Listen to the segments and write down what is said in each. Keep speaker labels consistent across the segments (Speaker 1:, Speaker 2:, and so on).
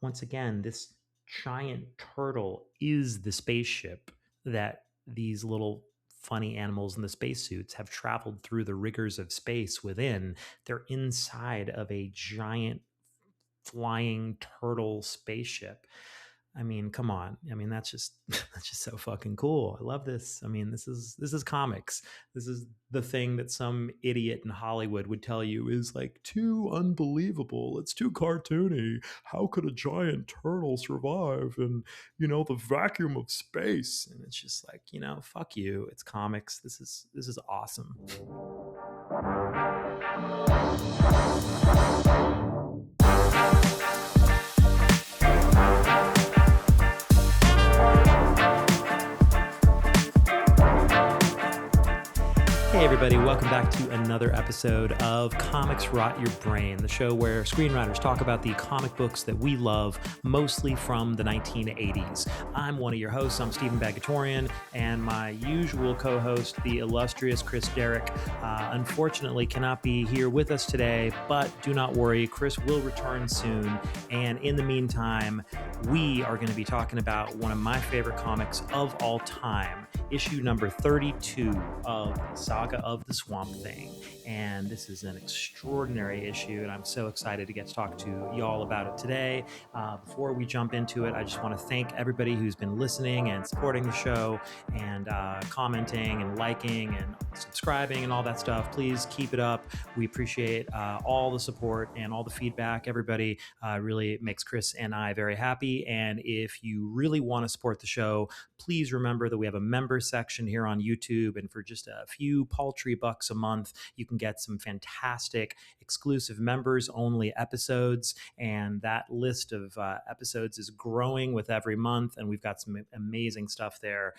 Speaker 1: once again, this giant turtle is the spaceship that these little funny animals in the spacesuits have traveled through the rigors of space within. They're inside of a giant flying turtle spaceship. I mean, come on. I mean, that's just that's just so fucking cool. I love this. I mean, this is comics. This is the thing that some idiot in Hollywood would tell you is like too unbelievable. It's too cartoony. How could a giant turtle survive in, the vacuum of space? And it's just like, fuck you. It's comics. This is awesome. Hey, everybody, welcome back to another episode of Comics Rot Your Brain, the show where screenwriters talk about the comic books that we love, mostly from the 1980s. I'm one of your hosts, I'm Steven Bagatourian, and my usual co-host, the illustrious Chris Derrick, unfortunately cannot be here with us today, but do not worry, Chris will return soon, and in the meantime, we are going to be talking about one of my favorite comics of all time, issue number 32 of Saga of the Swamp Thing. And this is an extraordinary issue, and I'm so excited to get to talk to y'all about it today. Before we jump into it, I just want to thank everybody who's been listening and supporting the show and commenting and liking and subscribing and all that stuff. Please keep it up. We appreciate all the support and all the feedback. Everybody really makes Chris and I very happy. And if you really want to support the show, please remember that we have a member section here on YouTube, and for just a few paltry bucks a month, you can get some fantastic exclusive members only episodes, and that list of episodes is growing with every month, and we've got some amazing stuff there.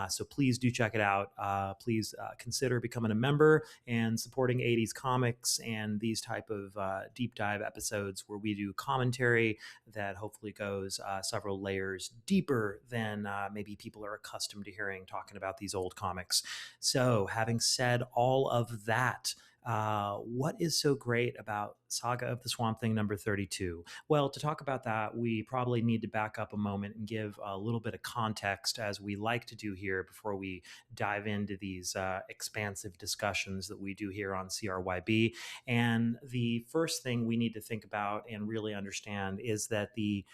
Speaker 1: So please do check it out. Please consider becoming a member and supporting 80s comics and these type of deep dive episodes where we do commentary that hopefully goes several layers deeper than maybe people are accustomed to hearing talking about these old comics. So having said all of that, what is so great about Saga of the Swamp Thing number 32? Well, to talk about that, we probably need to back up a moment and give a little bit of context, as we like to do here before we dive into these expansive discussions that we do here on CRYB. And the first thing we need to think about and really understand is that the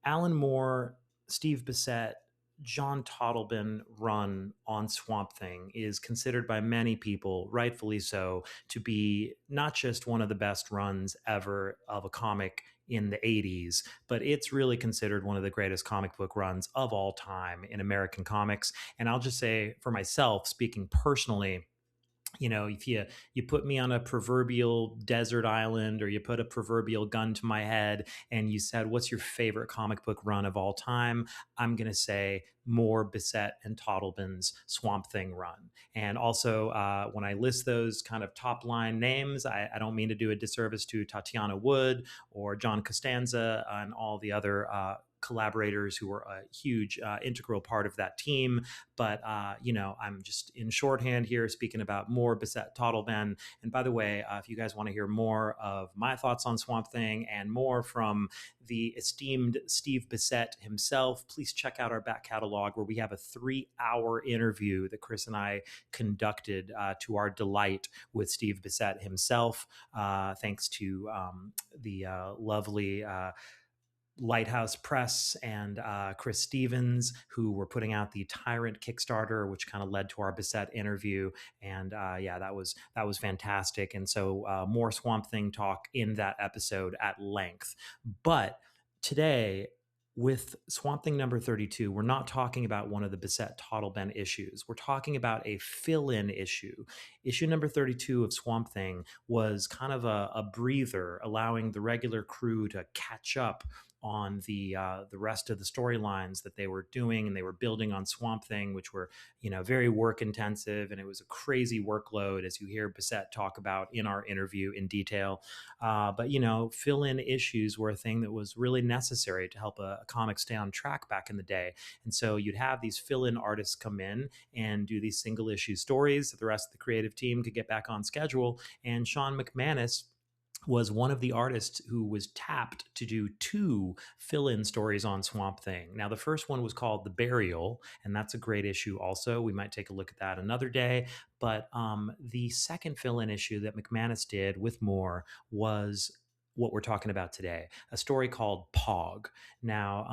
Speaker 1: Alan Moore, Steve Bissette, John Totleben run on Swamp Thing is considered by many people, rightfully so, to be not just one of the best runs ever of a comic in the 80s, but it's really considered one of the greatest comic book runs of all time in American comics. And I'll just say for myself, speaking personally, if you put me on a proverbial desert island, or you put a proverbial gun to my head and you said, what's your favorite comic book run of all time? I'm going to say Moore, Bissette, and Totlben's Swamp Thing run. And also, when I list those kind of top line names, I don't mean to do a disservice to Tatiana Wood or John Costanza and all the other collaborators who were a huge integral part of that team. But, I'm just in shorthand here speaking about Moore, Bissette, Totleben. And by the way, if you guys want to hear more of my thoughts on Swamp Thing and more from the esteemed Steve Bissette himself, please check out our back catalog where we have a 3-hour interview that Chris and I conducted to our delight with Steve Bissette himself, thanks to the lovely Lighthouse Press and Chris Stevens, who were putting out the Tyrant Kickstarter, which kind of led to our Bissette interview. And that was fantastic. And so more Swamp Thing talk in that episode at length. But today, with Swamp Thing number 32, we're not talking about one of the Bissette Totleben issues. We're talking about a fill-in issue. Issue number 32 of Swamp Thing was kind of a breather, allowing the regular crew to catch up on the rest of the storylines that they were doing, and they were building on Swamp Thing, which were very work intensive, and it was a crazy workload, as you hear Bissette talk about in our interview in detail. But fill-in issues were a thing that was really necessary to help a comic stay on track back in the day. And so you'd have these fill-in artists come in and do these single issue stories that the rest of the creative team could get back on schedule. And Shawn McManus was one of the artists who was tapped to do two fill-in stories on Swamp Thing. Now, the first one was called The Burial, and that's a great issue also. We might take a look at that another day. But the second fill-in issue that McManus did with Moore was what we're talking about today, a story called Pog. Now,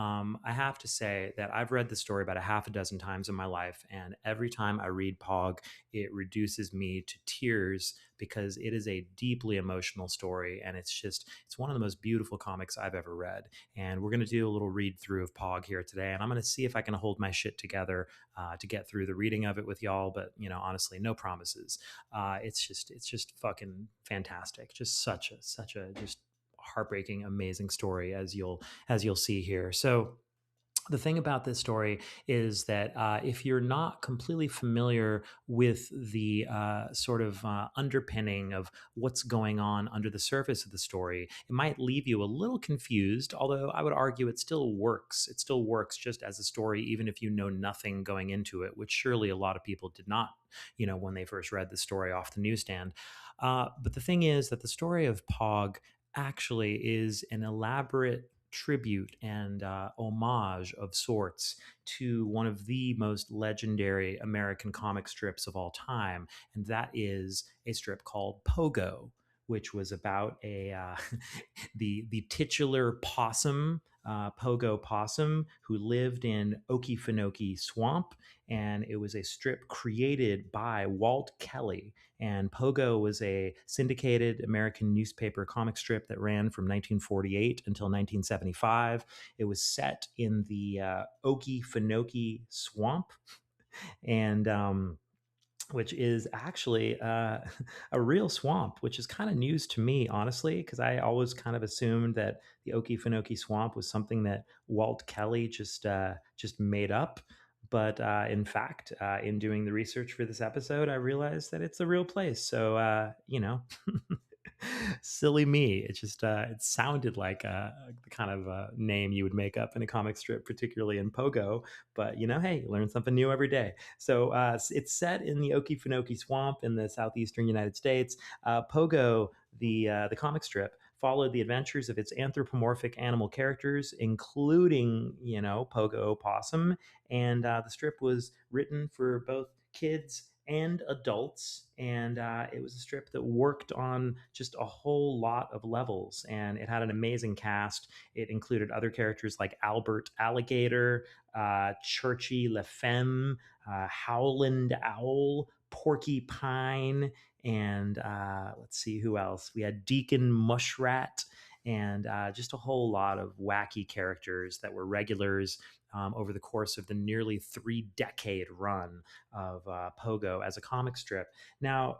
Speaker 1: I have to say that I've read the story about a half a dozen times in my life, and every time I read Pog, it reduces me to tears because it is a deeply emotional story, and it's one of the most beautiful comics I've ever read. And we're going to do a little read through of Pog here today, and I'm going to see if I can hold my shit together to get through the reading of it with y'all. But honestly, no promises. It's just fucking fantastic. Just such a just heartbreaking, amazing story, as you'll see here. So the thing about this story is that if you're not completely familiar with the sort of underpinning of what's going on under the surface of the story, it might leave you a little confused, although I would argue it still works. It still works just as a story, even if you know nothing going into it, which surely a lot of people did not, when they first read the story off the newsstand. But the thing is that the story of Pog actually is an elaborate tribute and homage of sorts to one of the most legendary American comic strips of all time, and that is a strip called Pogo, which was about a the titular possum, Pogo possum, who lived in Okefenokee Swamp, and it was a strip created by Walt Kelly. And Pogo was a syndicated American newspaper comic strip that ran from 1948 until 1975. It was set in the Okefenokee Swamp, and which is actually a real swamp, which is kind of news to me, honestly, because I always kind of assumed that the Okefenokee Swamp was something that Walt Kelly just made up. But in fact, in doing the research for this episode, I realized that it's a real place. So, silly me. It sounded like the kind of name you would make up in a comic strip, particularly in Pogo. But hey, you learn something new every day. So it's set in the Okefenokee Swamp in the southeastern United States. Pogo, the comic strip, followed the adventures of its anthropomorphic animal characters, including Pogo Opossum, and the strip was written for both kids and adults. And it was a strip that worked on just a whole lot of levels. And it had an amazing cast. It included other characters like Albert Alligator, Churchy LaFemme, Howland Owl, Porcupine, and let's see who else. We had Deacon Mushrat, and just a whole lot of wacky characters that were regulars over the course of the nearly 3-decade run of Pogo as a comic strip. Now,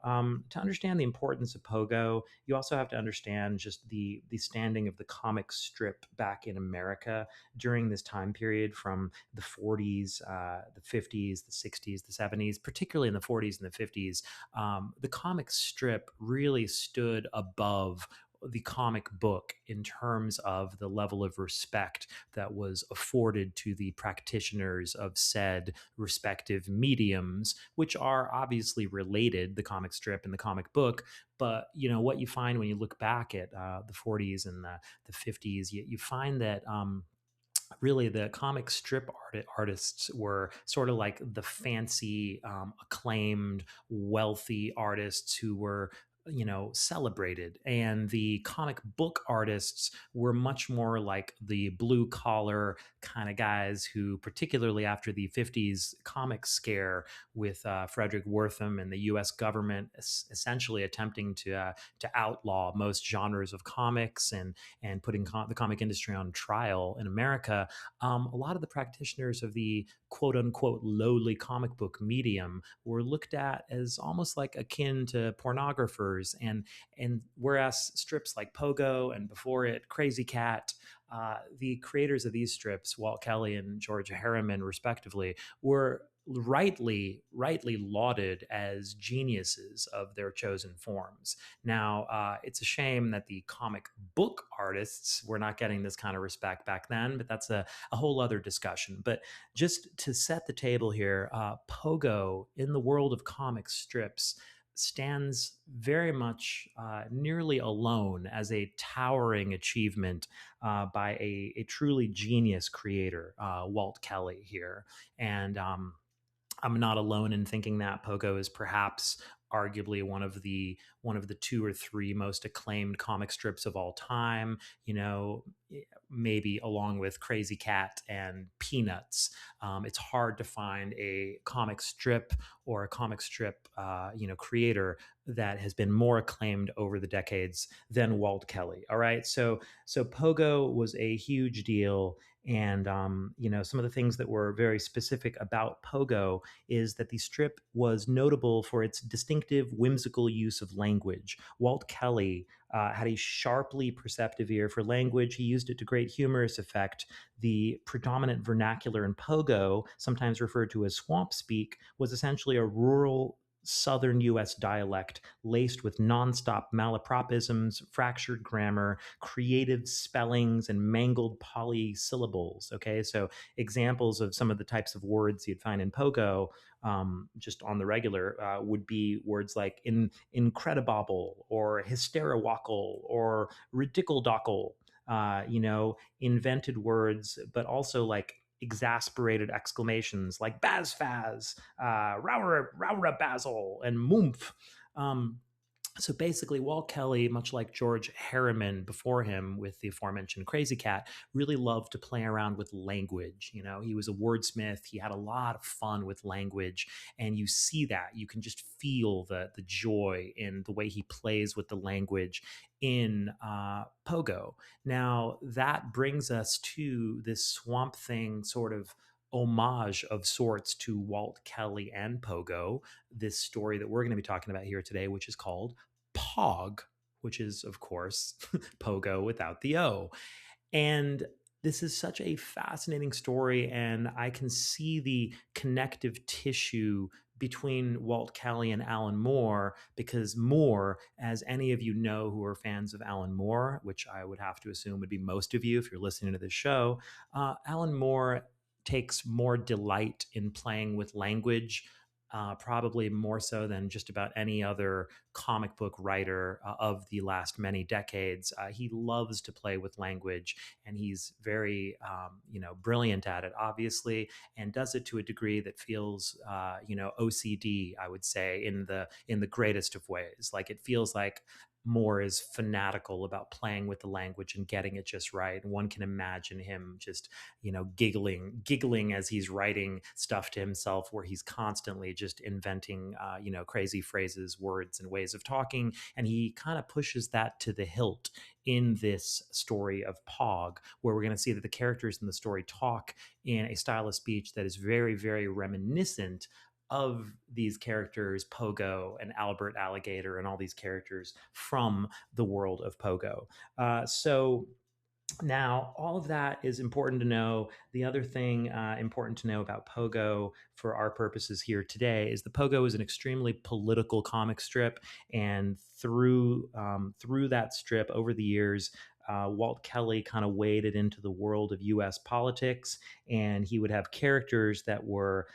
Speaker 1: to understand the importance of Pogo, you also have to understand just the standing of the comic strip back in America during this time period from the 40s, the 50s, the 60s, the 70s, particularly in the 40s and the 50s. The comic strip really stood above the comic book in terms of the level of respect that was afforded to the practitioners of said respective mediums, which are obviously related, the comic strip and the comic book. But what you find when you look back at the 40s and the 50s, you find that really the comic strip artists were sort of like the fancy, acclaimed, wealthy artists who were celebrated, and the comic book artists were much more like the blue collar kind of guys who, particularly after the 50s comic scare with Frederick Wertham and the US government essentially attempting to outlaw most genres of comics and putting the comic industry on trial in America. A lot of the practitioners of the quote unquote lowly comic book medium were looked at as almost like akin to pornographers. And whereas strips like Pogo and before it Krazy Kat, the creators of these strips, Walt Kelly and George Herriman respectively, were rightly lauded as geniuses of their chosen forms. Now, it's a shame that the comic book artists were not getting this kind of respect back then, but that's a whole other discussion. But just to set the table here, Pogo in the world of comic strips stands very much nearly alone as a towering achievement by a truly genius creator, Walt Kelly here. And I'm not alone in thinking that Pogo is perhaps arguably one of the two or three most acclaimed comic strips of all time. You know, maybe along with Crazy Cat and Peanuts. It's hard to find a comic strip or a comic strip, creator that has been more acclaimed over the decades than Walt Kelly. All right, so Pogo was a huge deal. And some of the things that were very specific about Pogo is that the strip was notable for its distinctive, whimsical use of language. Walt Kelly had a sharply perceptive ear for language. He used it to great humorous effect. The predominant vernacular in Pogo, sometimes referred to as swamp speak, was essentially a rural Southern U.S. dialect laced with nonstop malapropisms, fractured grammar, creative spellings, and mangled polysyllables. Okay, so examples of some of the types of words you'd find in Pogo, just on the regular, would be words like incredible or hysteriwackle or ridiculdockle. Invented words, but also like exasperated exclamations like Bazfaz, Rowra Basil, and Moomph. Um, so basically, Walt Kelly, much like George Herriman before him with the aforementioned Crazy Cat, really loved to play around with language. You know, he was a wordsmith. He had a lot of fun with language, and you see that. You can just feel the joy in the way he plays with the language in Pogo. Now that brings us to this Swamp Thing sort of homage of sorts to Walt Kelly and Pogo, this story that we're going to be talking about here today, which is called Pog, which is, of course, Pogo without the O. And this is such a fascinating story, and I can see the connective tissue between Walt Kelly and Alan Moore, because Moore, as any of you know who are fans of Alan Moore, which I would have to assume would be most of you if you're listening to this show, Alan Moore takes more delight in playing with language, probably more so than just about any other comic book writer of the last many decades. He loves to play with language, and he's very, brilliant at it, obviously, and does it to a degree that feels, OCD, I would say, in the greatest of ways. Like, it feels like Moore is fanatical about playing with the language and getting it just right. And one can imagine him just, giggling as he's writing stuff to himself, where he's constantly just inventing, crazy phrases, words, and ways of talking. And he kind of pushes that to the hilt in this story of Pog, where we're going to see that the characters in the story talk in a style of speech that is very, very reminiscent of these characters, Pogo and Albert Alligator, and all these characters from the world of Pogo. So now, all of that is important to know. The other thing important to know about Pogo for our purposes here today is the Pogo is an extremely political comic strip, and through that strip over the years, Walt Kelly kind of waded into the world of U.S. politics, and he would have characters that were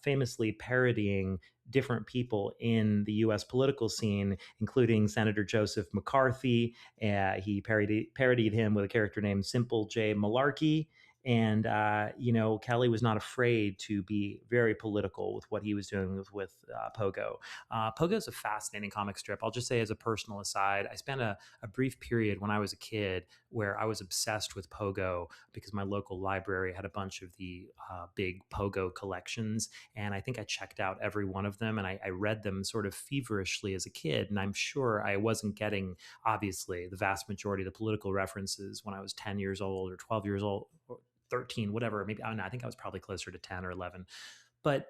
Speaker 1: famously parodying different people in the U.S. political scene, including Senator Joseph McCarthy. He parodied him with a character named Simple J. Malarkey. And, Kelly was not afraid to be very political with what he was doing with Pogo. Pogo is a fascinating comic strip. I'll just say, as a personal aside, I spent a brief period when I was a kid where I was obsessed with Pogo because my local library had a bunch of the big Pogo collections. And I think I checked out every one of them, and I read them sort of feverishly as a kid. And I'm sure I wasn't getting, obviously, the vast majority of the political references when I was 10 years old or 12 years old, or 13, whatever. Maybe, I don't know, I think I was probably closer to 10 or 11. But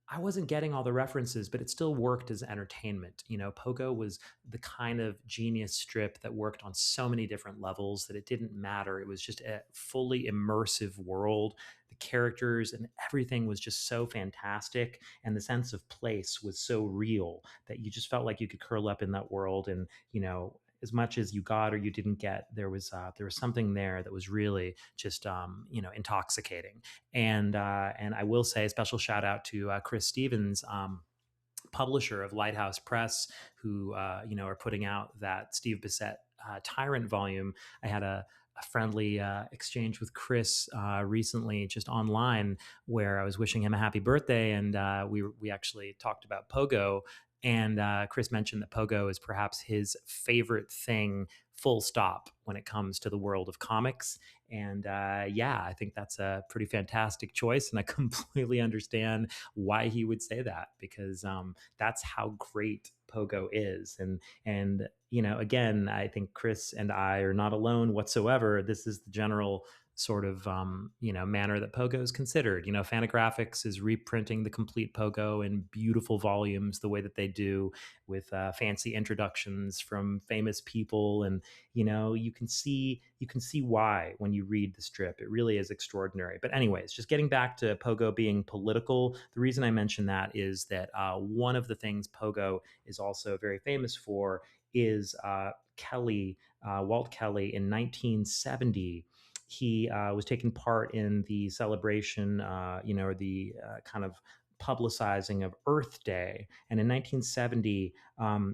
Speaker 1: I wasn't getting all the references, but it still worked as entertainment. Pogo was the kind of genius strip that worked on so many different levels that it didn't matter. It was just a fully immersive world. The characters and everything was just so fantastic. And the sense of place was so real that you just felt like you could curl up in that world. And, as much as you got or you didn't get, there was something there that was really just intoxicating. And I will say a special shout out to Chris Stevens. publisher of Lighthouse Press, who are putting out that Steve Bissette Tyrant volume. I had a friendly exchange with Chris recently, just online, where I was wishing him a happy birthday, and we actually talked about Pogo. And Chris mentioned that Pogo is perhaps his favorite thing, full stop, when it comes to the world of comics. And I think that's a pretty fantastic choice, and I completely understand why he would say that, because that's how great Pogo is. And again, I think Chris and I are not alone whatsoever. This is the general sort of manner that Pogo is considered. Fantagraphics is reprinting the complete Pogo in beautiful volumes, the way that they do, with fancy introductions from famous people, and you can see why when you read the strip. It really is extraordinary. But anyways, just getting back to Pogo being political, the reason I mention that is that one of the things Pogo is also very famous for is Walt Kelly in 1970. He was taking part in the celebration, or the kind of publicizing of Earth Day. And in 1970,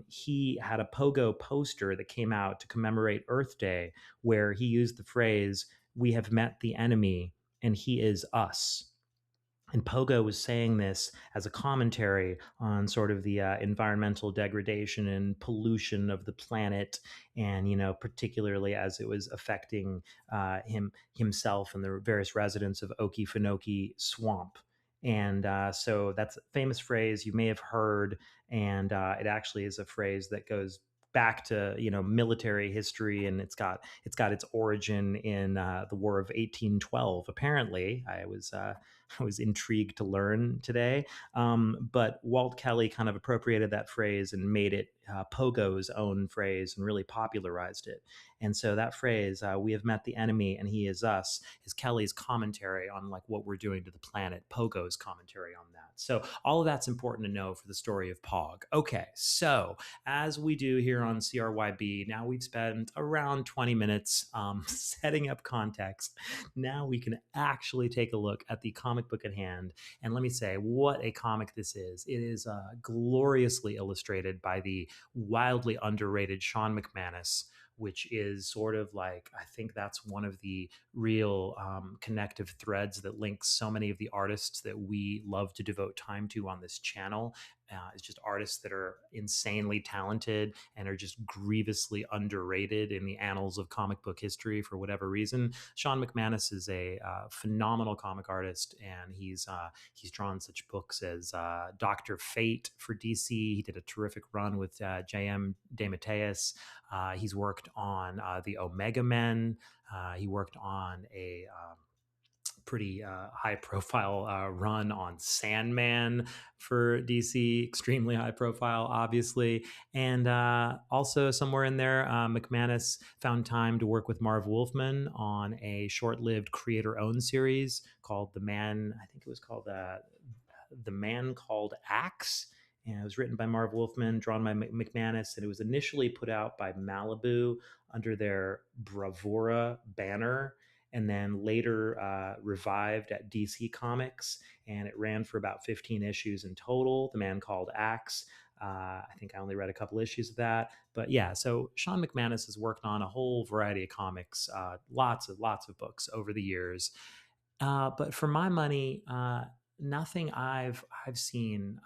Speaker 1: he had a Pogo poster that came out to commemorate Earth Day, where he used the phrase, "We have met the enemy, and he is us." And Pogo was saying this as a commentary on sort of the environmental degradation and pollution of the planet, and particularly as it was affecting himself and the various residents of Okefenokee Swamp. And so that's a famous phrase you may have heard, and it actually is a phrase that goes back to military history, and it's got its origin in the War of 1812. Apparently, I was intrigued to learn today. But Walt Kelly kind of appropriated that phrase and made it Pogo's own phrase and really popularized it. And so that phrase, "We have met the enemy and he is us," is Kelly's commentary on like what we're doing to the planet, Pogo's commentary on that. So all of that's important to know for the story of Pog. Okay, so as we do here on CRYB, now we've spent around 20 minutes setting up context. Now we can actually take a look at the comic book at hand. And let me say what a comic this is. It is gloriously illustrated by the wildly underrated Shawn McManus, which is sort of like, I think that's one of the real connective threads that links so many of the artists that we love to devote time to on this channel. It's just artists that are insanely talented and are just grievously underrated in the annals of comic book history for whatever reason. Shawn McManus is a phenomenal comic artist, and he's drawn such books as Dr. Fate for DC. He did a terrific run with J.M. DeMatteis. He's worked on the Omega Men. He worked on a pretty high profile run on Sandman for DC, extremely high profile, obviously. And also somewhere in there, McManus found time to work with Marv Wolfman on a short-lived creator-owned series called The Man Called Axe. And it was written by Marv Wolfman, drawn by McManus, and it was initially put out by Malibu under their Bravura banner, and then later revived at DC Comics, and it ran for about 15 issues in total. The Man Called Axe. I think I only read a couple issues of that, but yeah. So Shawn McManus has worked on a whole variety of comics, lots of books over the years. But for my money, nothing I've seen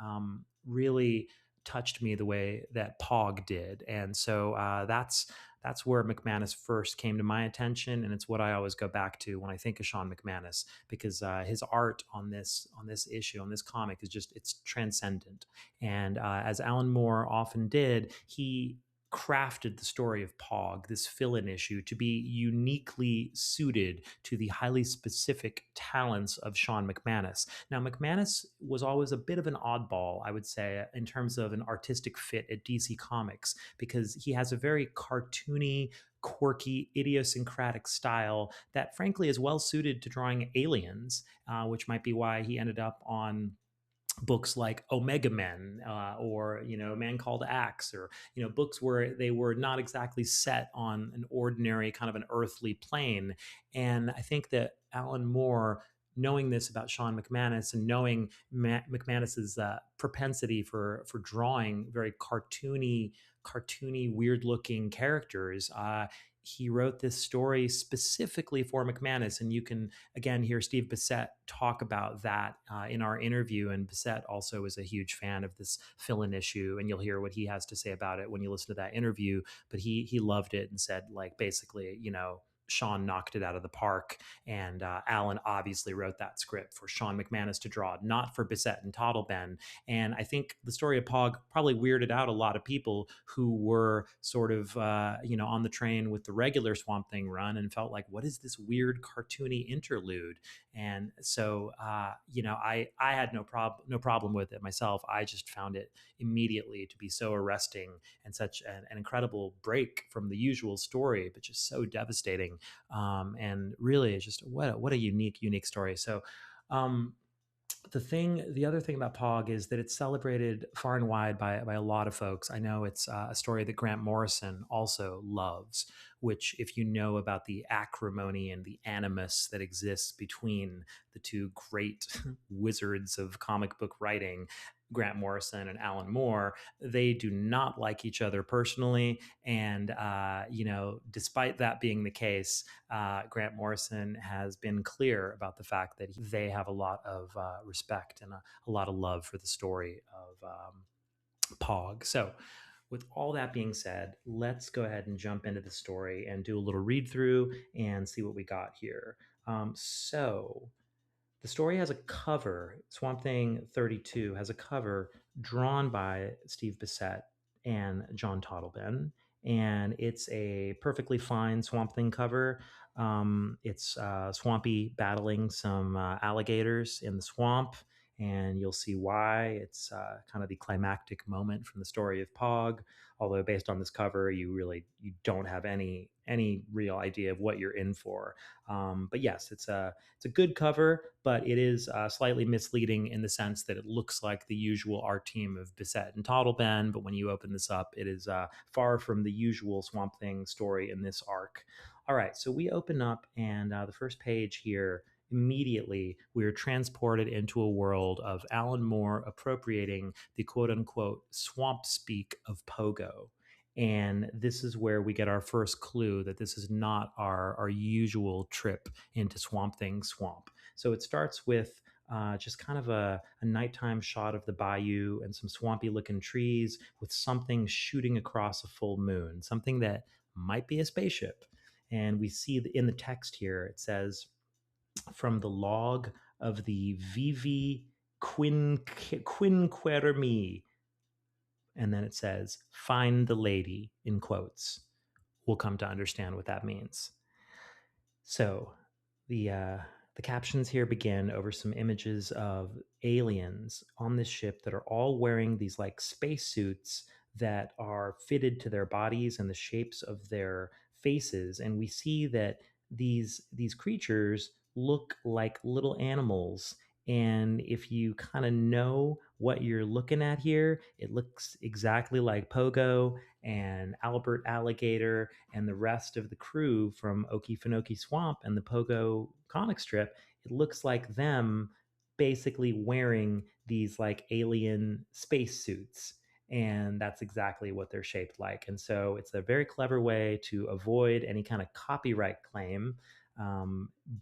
Speaker 1: really touched me the way that Pog did, and so that's where McManus first came to my attention, and it's what I always go back to when I think of Shawn McManus, because his art on this issue, on this comic, is just, it's transcendent. And as Alan Moore often did, he crafted the story of Pog, this fill-in issue, to be uniquely suited to the highly specific talents of Shawn McManus. Now, McManus was always a bit of an oddball, I would say, in terms of an artistic fit at DC Comics, because he has a very cartoony, quirky, idiosyncratic style that frankly is well suited to drawing aliens, which might be why he ended up on books like Omega Men, or Man Called Axe, or books where they were not exactly set on an ordinary kind of an earthly plane. And I think that Alan Moore knowing this about Shawn McManus and knowing McManus's propensity for drawing very cartoony, weird looking characters, he wrote this story specifically for McManus. And you can, again, hear Steve Bissette talk about that in our interview. And Bissette also is a huge fan of this fill-in issue. And you'll hear what he has to say about it when you listen to that interview. But he loved it and said, like, basically, Shawn knocked it out of the park. And Alan obviously wrote that script for Shawn McManus to draw, not for Bissette and Totleben. And I think the story of Pog probably weirded out a lot of people who were sort of, on the train with the regular Swamp Thing run and felt like, what is this weird cartoony interlude? And so, I had no problem with it myself. I just found it immediately to be so arresting and such an incredible break from the usual story, but just so devastating. And really, it's just what a unique story. So, the other thing about Pog is that it's celebrated far and wide by a lot of folks. I know it's a story that Grant Morrison also loves, which, if you know about the acrimony and the animus that exists between the two great wizards of comic book writing, Grant Morrison and Alan Moore, they do not like each other personally. And, despite that being the case, Grant Morrison has been clear about the fact that they have a lot of respect and a lot of love for the story of Pog. So, with all that being said, let's go ahead and jump into the story and do a little read through and see what we got here. So, the story has a cover. Swamp Thing 32 has a cover drawn by Steve Bissette and John Totleben. And it's a perfectly fine Swamp Thing cover. It's Swampy battling some alligators in the swamp, and you'll see why. It's kind of the climactic moment from the story of Pog. Although based on this cover, you don't have any real idea of what you're in for. But yes, it's a good cover, but it is slightly misleading in the sense that it looks like the usual art team of Bissette and Totleben. But when you open this up, it is far from the usual Swamp Thing story in this arc. All right, so we open up, and the first page here, immediately we are transported into a world of Alan Moore appropriating the quote-unquote swamp speak of Pogo. And this is where we get our first clue that this is not our usual trip into Swamp Thing Swamp. So it starts with just kind of a nighttime shot of the bayou and some swampy looking trees with something shooting across a full moon, something that might be a spaceship. And we see in the text here, it says, from the log of the Vivi Quinquereme. And then it says, find the lady, in quotes. We'll come to understand what that means. So the captions here begin over some images of aliens on this ship that are all wearing these like spacesuits that are fitted to their bodies and the shapes of their faces. And we see that these creatures look like little animals. And if you kind of know what you're looking at here, it looks exactly like Pogo and Albert Alligator and the rest of the crew from Okefenokee Swamp and the Pogo comic strip. It looks like them basically wearing these like alien spacesuits. And that's exactly what they're shaped like. And so it's a very clever way to avoid any kind of copyright claim.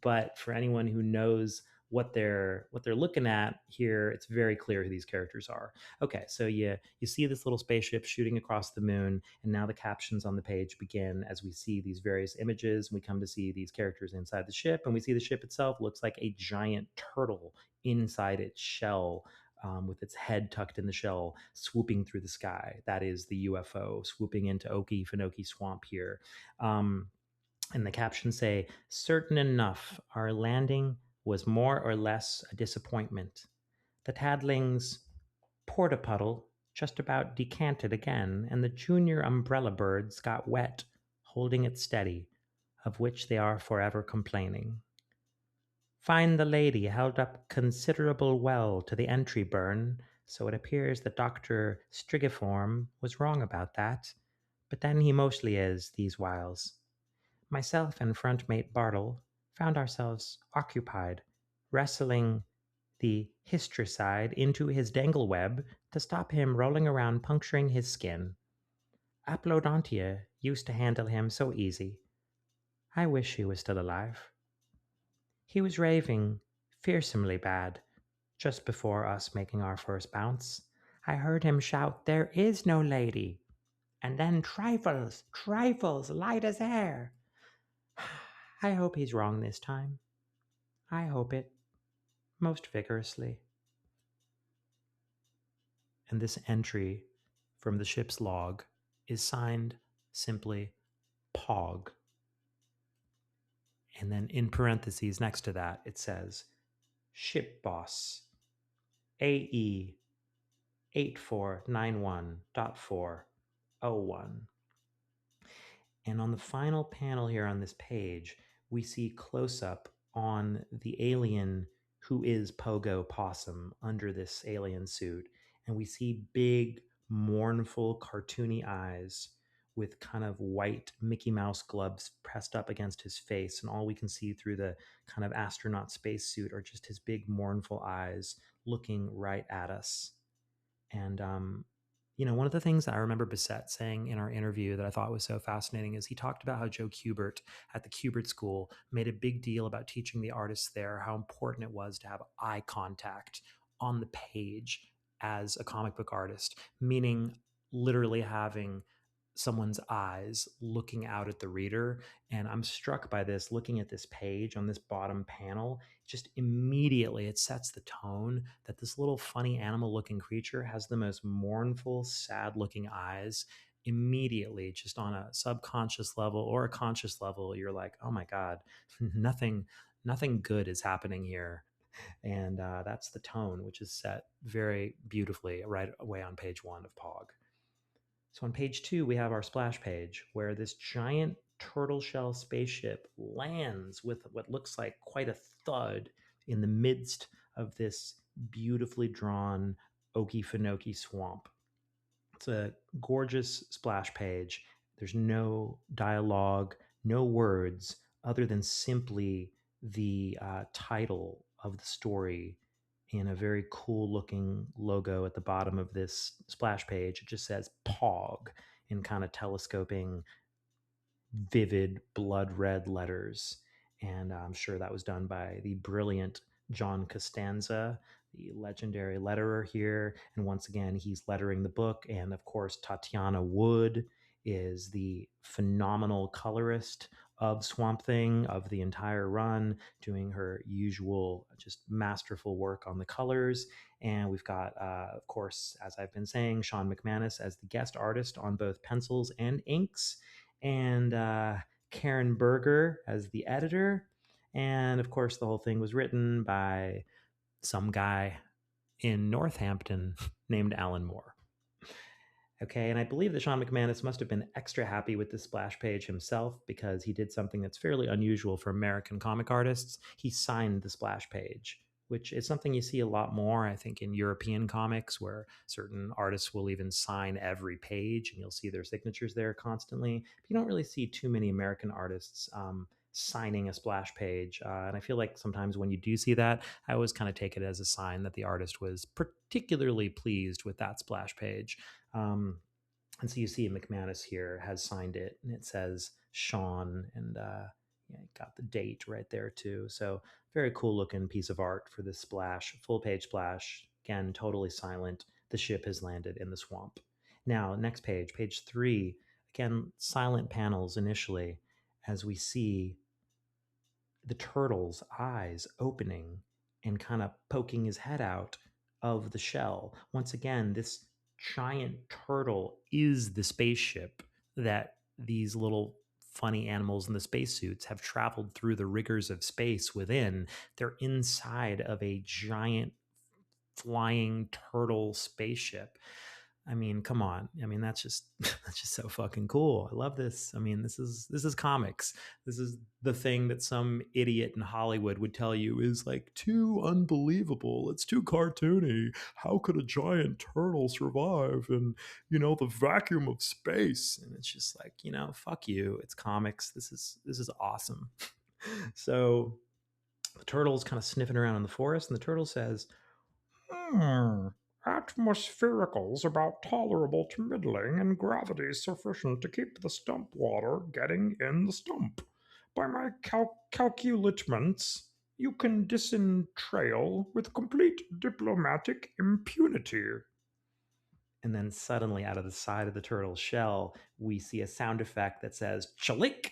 Speaker 1: But for anyone who knows what they're looking at here, it's very clear who these characters are. Okay, so you see this little spaceship shooting across the moon, and now the captions on the page begin as we see these various images. We come to see these characters inside the ship, and we see the ship itself looks like a giant turtle inside its shell, with its head tucked in the shell, swooping through the sky. That is the UFO swooping into Okefenokee Swamp here. And the captions say, certain enough, our landing was more or less a disappointment. The Tadling's porta puddle just about decanted again, and the junior umbrella birds got wet, holding it steady, of which they are forever complaining. Find the lady held up considerable well to the entry burn, so it appears that Dr. Strigiform was wrong about that, but then he mostly is, these whiles. Myself and front mate Bartle found ourselves occupied wrestling the hystricide into his dangle web to stop him rolling around puncturing his skin. Aplodontia used to handle him so easy. I wish he was still alive. He was raving fearsomely bad just before us making our first bounce. I heard him shout, "There is no lady," and then trifles, light as air. I hope he's wrong this time. I hope it, most vigorously. And this entry from the ship's log is signed simply Pog. And then in parentheses next to that, it says Ship Boss AE 8491.401. And on the final panel here on this page, we see close up on the alien who is Pogo Possum under this alien suit. And we see big, mournful, cartoony eyes with kind of white Mickey Mouse gloves pressed up against his face. And all we can see through the kind of astronaut spacesuit are just his big, mournful eyes looking right at us. And one of the things I remember Bissette saying in our interview that I thought was so fascinating is he talked about how Joe Kubert at the Kubert School made a big deal about teaching the artists there how important it was to have eye contact on the page as a comic book artist, meaning literally having someone's eyes looking out at the reader. And I'm struck by this, looking at this page on this bottom panel, just immediately it sets the tone that this little funny animal looking creature has the most mournful, sad looking eyes. Immediately, just on a subconscious level or a conscious level, you're like, oh my God, nothing good is happening here. And that's the tone, which is set very beautifully right away on page 1 of Pog. So on page 2, we have our splash page where this giant turtle shell spaceship lands with what looks like quite a thud in the midst of this beautifully drawn Okefenokee swamp. It's a gorgeous splash page. There's no dialogue, no words, other than simply the title of the story in a very cool looking logo at the bottom of this splash page. It just says Pog in kind of telescoping, vivid blood red letters. And I'm sure that was done by the brilliant John Costanza, the legendary letterer here. And once again, he's lettering the book. And of course, Tatiana Wood is the phenomenal colorist of Swamp Thing, of the entire run, doing her usual, just masterful work on the colors. And we've got, of course, as I've been saying, Shawn McManus as the guest artist on both pencils and inks, and Karen Berger as the editor. And of course, the whole thing was written by some guy in Northampton named Alan Moore. Okay, and I believe that Shawn McManus must have been extra happy with this splash page himself because he did something that's fairly unusual for American comic artists. He signed the splash page, which is something you see a lot more, I think, in European comics, where certain artists will even sign every page and you'll see their signatures there constantly. But you don't really see too many American artists signing a splash page. And I feel like sometimes when you do see that, I always kind of take it as a sign that the artist was particularly pleased with that splash page. And so you see McManus here has signed it, and it says Shawn, and got the date right there too. So very cool looking piece of art for this splash, full page splash. Again, totally silent. The ship has landed in the swamp. Now, next page, page 3. Again, silent panels initially as we see the turtle's eyes opening and kind of poking his head out of the shell. Once again, this giant turtle is the spaceship that these little funny animals in the spacesuits have traveled through the rigors of space within. They're inside of a giant flying turtle spaceship. I mean, come on. I mean, that's just that's just so fucking cool. I love this. I mean, this is comics. This is the thing that some idiot in Hollywood would tell you is like too unbelievable. It's too cartoony. How could a giant turtle survive in, the vacuum of space? And it's just like, fuck you. It's comics. This is awesome. So The turtle's kind of sniffing around in the forest, and the turtle says,
Speaker 2: Atmospherical's about tolerable to middling, and gravity sufficient to keep the stump water getting in the stump. By my calculatements, you can disentrail with complete diplomatic impunity.
Speaker 1: and then suddenly out of the side of the turtle's shell, we see a sound effect that says chalik,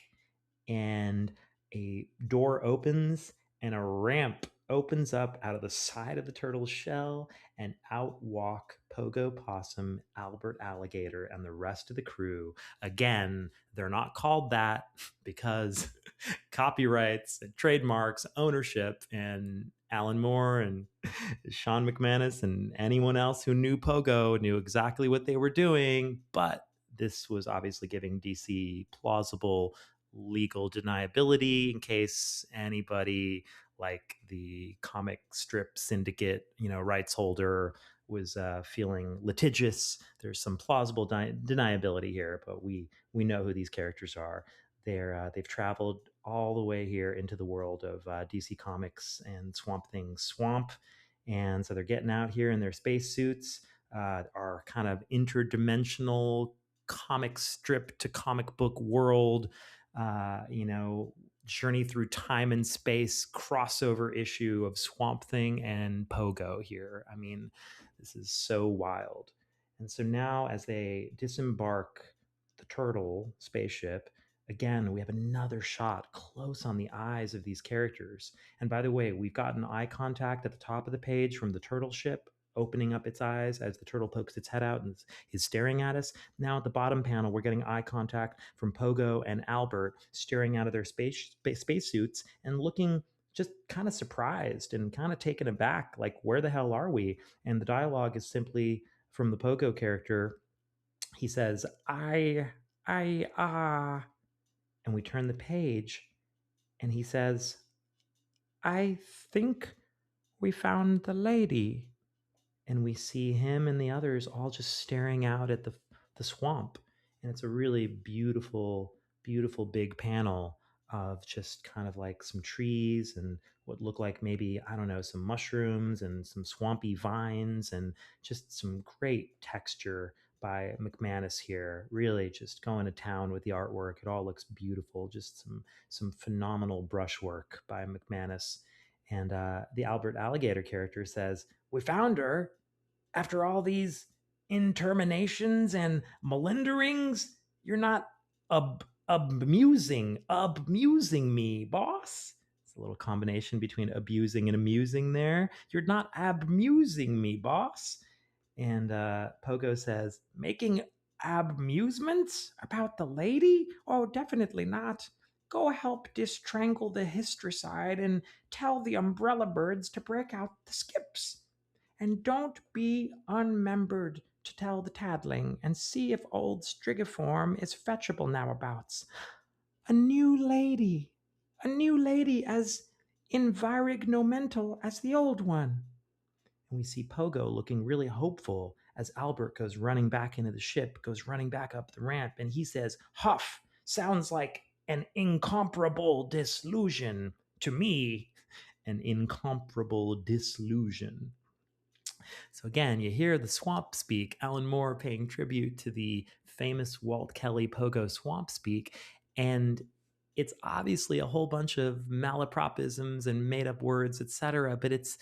Speaker 1: and a door opens and a ramp opens up out of the side of the turtle's shell, and out walk Pogo Possum, Albert Alligator, and the rest of the crew. Again, they're not called that because copyrights and trademarks, ownership, and Alan Moore and Shawn McManus and anyone else who knew Pogo knew exactly what they were doing. But this was obviously giving DC plausible legal deniability in case anybody like the comic strip syndicate, rights holder was feeling litigious. There's some plausible deniability here, but we know who these characters are. They've traveled all the way here into the world of DC Comics and Swamp Thing Swamp, and so they're getting out here in their spacesuits. Our kind of interdimensional comic strip to comic book world, journey through time and space crossover issue of Swamp Thing and Pogo here. I mean, this is so wild. And so now, as they disembark the turtle spaceship, again, we have another shot close on the eyes of these characters. And by the way, we've gotten eye contact at the top of the page from the turtle ship opening up its eyes as the turtle pokes its head out and is staring at us. Now at the bottom panel, we're getting eye contact from Pogo and Albert staring out of their spacesuits and looking just kind of surprised and kind of taken aback, like, where the hell are we? And the dialogue is simply from the Pogo character. He says, and we turn the page and he says, I think we found the lady. And we see him and the others all just staring out at the swamp. And it's a really beautiful, beautiful big panel of just kind of like some trees and what look like maybe, I don't know, some mushrooms and some swampy vines and just some great texture by McManus here. Really just going to town with the artwork. It all looks beautiful. Just some phenomenal brushwork by McManus. And the Albert Alligator character says, we found her after all these interminations and malinderings. You're not amusing me, boss. It's a little combination between abusing and amusing there. You're not amusing me, boss. And Pogo says, making amusements about the lady? Oh, definitely not. Go help distrangle the histricide and tell the umbrella birds to break out the skips. And don't be unmembered to tell the tattling and see if old strigiform is fetchable nowabouts. A new lady as envirignomental as the old one. And we see Pogo looking really hopeful as Albert goes running back into the ship, goes running back up the ramp, and he says, Huff, sounds like an incomparable disillusion to me. An incomparable disillusion. So again, you hear the swamp speak, Alan Moore paying tribute to the famous Walt Kelly Pogo swamp speak. And it's obviously a whole bunch of malapropisms and made up words, etc. But it's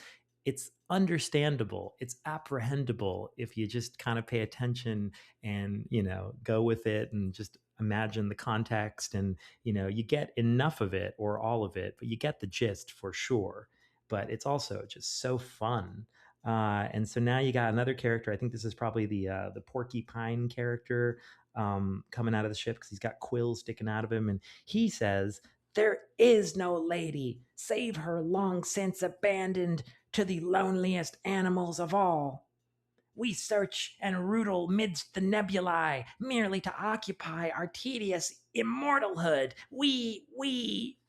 Speaker 1: understandable, it's apprehendable if you just kind of pay attention and go with it and just imagine the context, and you get enough of it or all of it, but you get the gist for sure. But it's also just so fun. And so now you got another character. I think this is probably the porcupine character coming out of the ship because he's got quills sticking out of him, and he says, "There is no lady, save her long since abandoned to the loneliest animals of all. We search and rootle midst the nebulae merely to occupy our tedious immortalhood.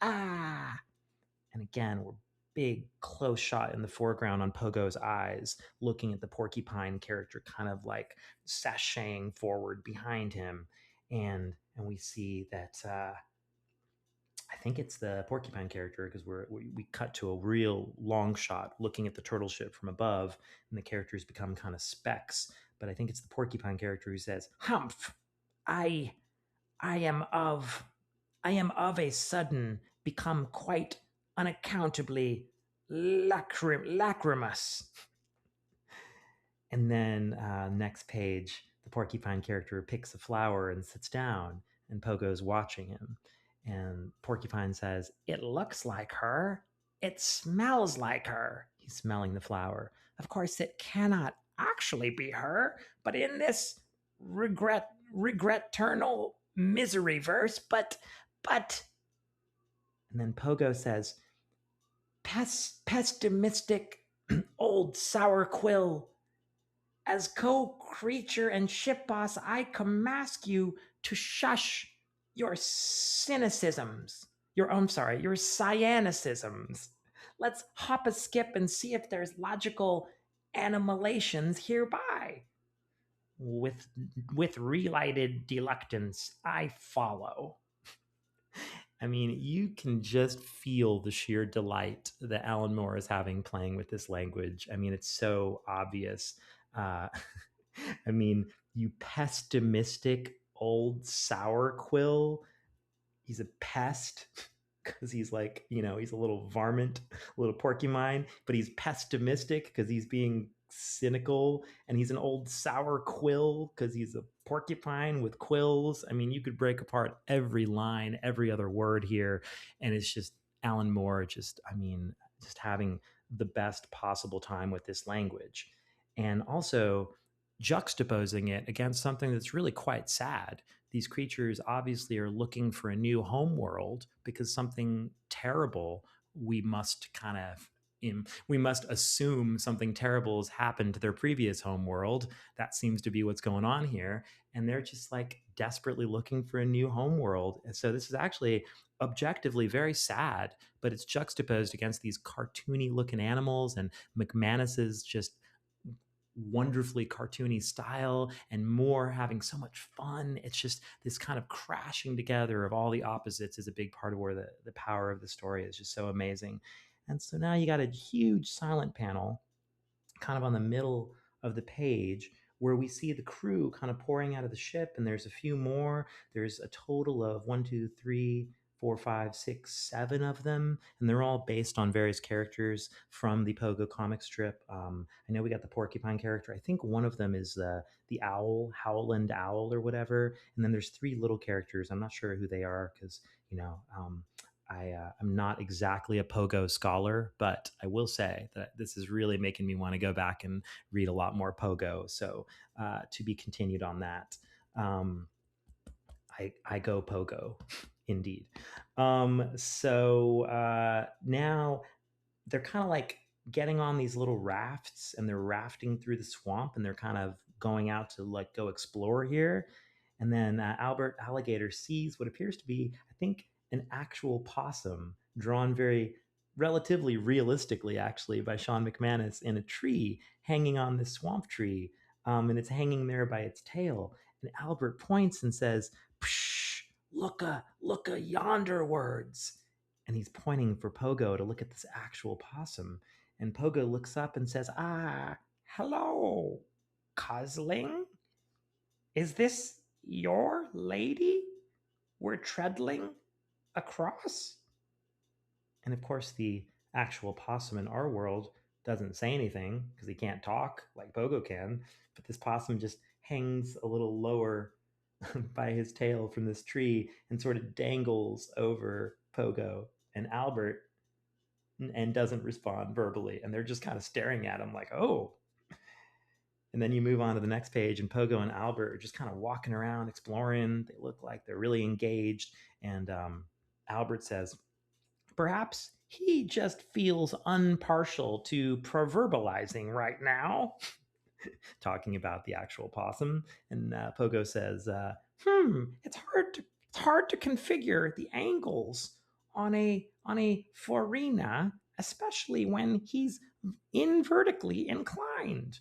Speaker 1: And again, we're big close shot in the foreground on Pogo's eyes, looking at the porcupine character kind of like sashaying forward behind him. And we see that I think it's the porcupine character because we cut to a real long shot looking at the turtle ship from above, and the characters become kind of specks. But I think it's the porcupine character who says, "Humph, I I am of I am of a sudden become quite unaccountably lachrymous." And then next page, the porcupine character picks a flower and sits down, and Pogo's watching him. And Porcupine says, "It looks like her. It smells like her." He's smelling the flower. "Of course, it cannot actually be her, but in this regreternal misery verse, but. And then Pogo says, pessimistic old sour quill. As co-creature and ship boss, I command you to shush your cynicisms. Your cyanicisms. Let's hop a skip and see if there's logical animalations hereby. With relighted delectance, I follow. I mean, you can just feel the sheer delight that Alan Moore is having playing with this language. I mean, it's so obvious. Uh, I mean, you pessimistic old sour quill. He's a pest because he's like, he's a little varmint, a little porcupine, but he's pessimistic because he's being cynical, and he's an old sour quill because he's a porcupine with quills. I mean, you could break apart every line, every other word here, and it's just Alan Moore just having the best possible time with this language. And also juxtaposing it against something that's really quite sad. These creatures obviously are looking for a new home world because something terrible, we must assume something terrible has happened to their previous home world. That seems to be what's going on here. And they're just like desperately looking for a new home world. And so this is actually objectively very sad, but it's juxtaposed against these cartoony looking animals and McManus's just wonderfully cartoony style, and Moore having so much fun. It's just this kind of crashing together of all the opposites is a big part of where the power of the story is just so amazing. And so now you got a huge silent panel kind of on the middle of the page where we see the crew kind of pouring out of the ship, and there's a few more. There's a total of 1, 2, 3, 4, 5, 6, 7 of them, and they're all based on various characters from the Pogo comic strip. I know we got the porcupine character. I think one of them is the owl, Howland Owl or whatever. And then there's 3 little characters. I'm not sure who they are because, I'm not exactly a Pogo scholar, but I will say that this is really making me want to go back and read a lot more Pogo. So to be continued on that. I go Pogo, indeed. So now they're kind of like getting on these little rafts, and they're rafting through the swamp, and they're kind of going out to like go explore here. And then Albert Alligator sees what appears to be, I think, an actual possum drawn very relatively realistically, actually, by Shawn McManus in a tree hanging on this swamp tree. And it's hanging there by its tail. And Albert points and says, "Psh, looka yonder words." And he's pointing for Pogo to look at this actual possum. And Pogo looks up and says, "Ah, hello, Cosling. Is this your lady we're treadling across?" And of course, the actual possum in our world doesn't say anything because he can't talk like Pogo can. But this possum just hangs a little lower by his tail from this tree and sort of dangles over Pogo and Albert and doesn't respond verbally. And they're just kind of staring at him like, oh. And then you move on to the next page, and Pogo and Albert are just kind of walking around, exploring. They look like they're really engaged. And Albert says, "Perhaps he just feels unpartial to proverbalizing right now," talking about the actual possum. And Pogo says, it's hard to configure the angles on a farina, especially when he's invertically inclined."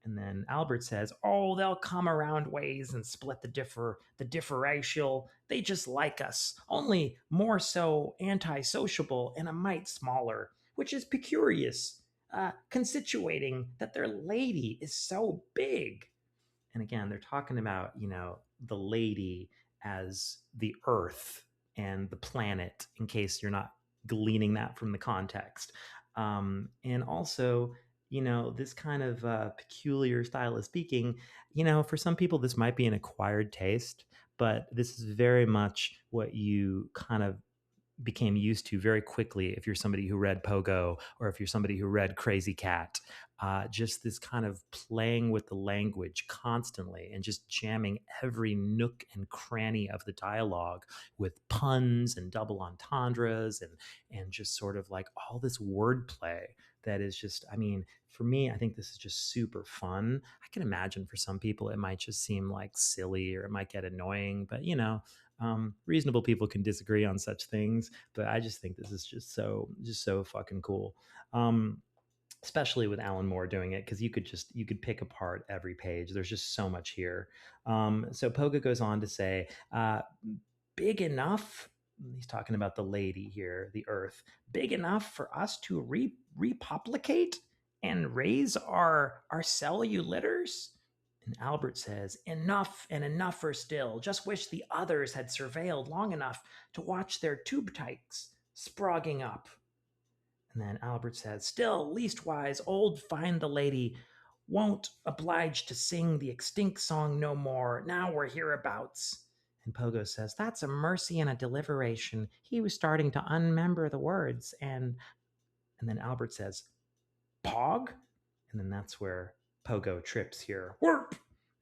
Speaker 1: And then Albert says, "Oh, they'll come around ways and split the differential. They just like us, only more so anti-sociable and a mite smaller, which is pecurious, constituting that their lady is so big." And again, they're talking about, the lady as the earth and the planet, in case you're not gleaning that from the context. And also, this kind of peculiar style of speaking, for some people, this might be an acquired taste, but this is very much what you kind of became used to very quickly if you're somebody who read Pogo or if you're somebody who read Krazy Kat. Just this kind of playing with the language constantly and just jamming every nook and cranny of the dialogue with puns and double entendres and just sort of like all this wordplay that is just, I mean, for me, I think this is just super fun. I can imagine for some people it might just seem like silly or it might get annoying, but reasonable people can disagree on such things, but I just think this is just so fucking cool. Especially with Alan Moore doing it, because you could pick apart every page. There's just so much here. So Pogo goes on to say, big enough. He's talking about the lady here, the Earth, big enough for us to repoplicate and raise our celluliters. And Albert says, enough and enougher still. Just wish the others had surveilled long enough to watch their tube tykes sprogging up. And then Albert says, still, leastwise, old Find the Lady won't oblige to sing the extinct song no more. Now we're hereabouts. And Pogo says, that's a mercy and a deliberation. He was starting to unmember the words. And then Albert says, Pog? And then that's where Pogo trips here. Whoop!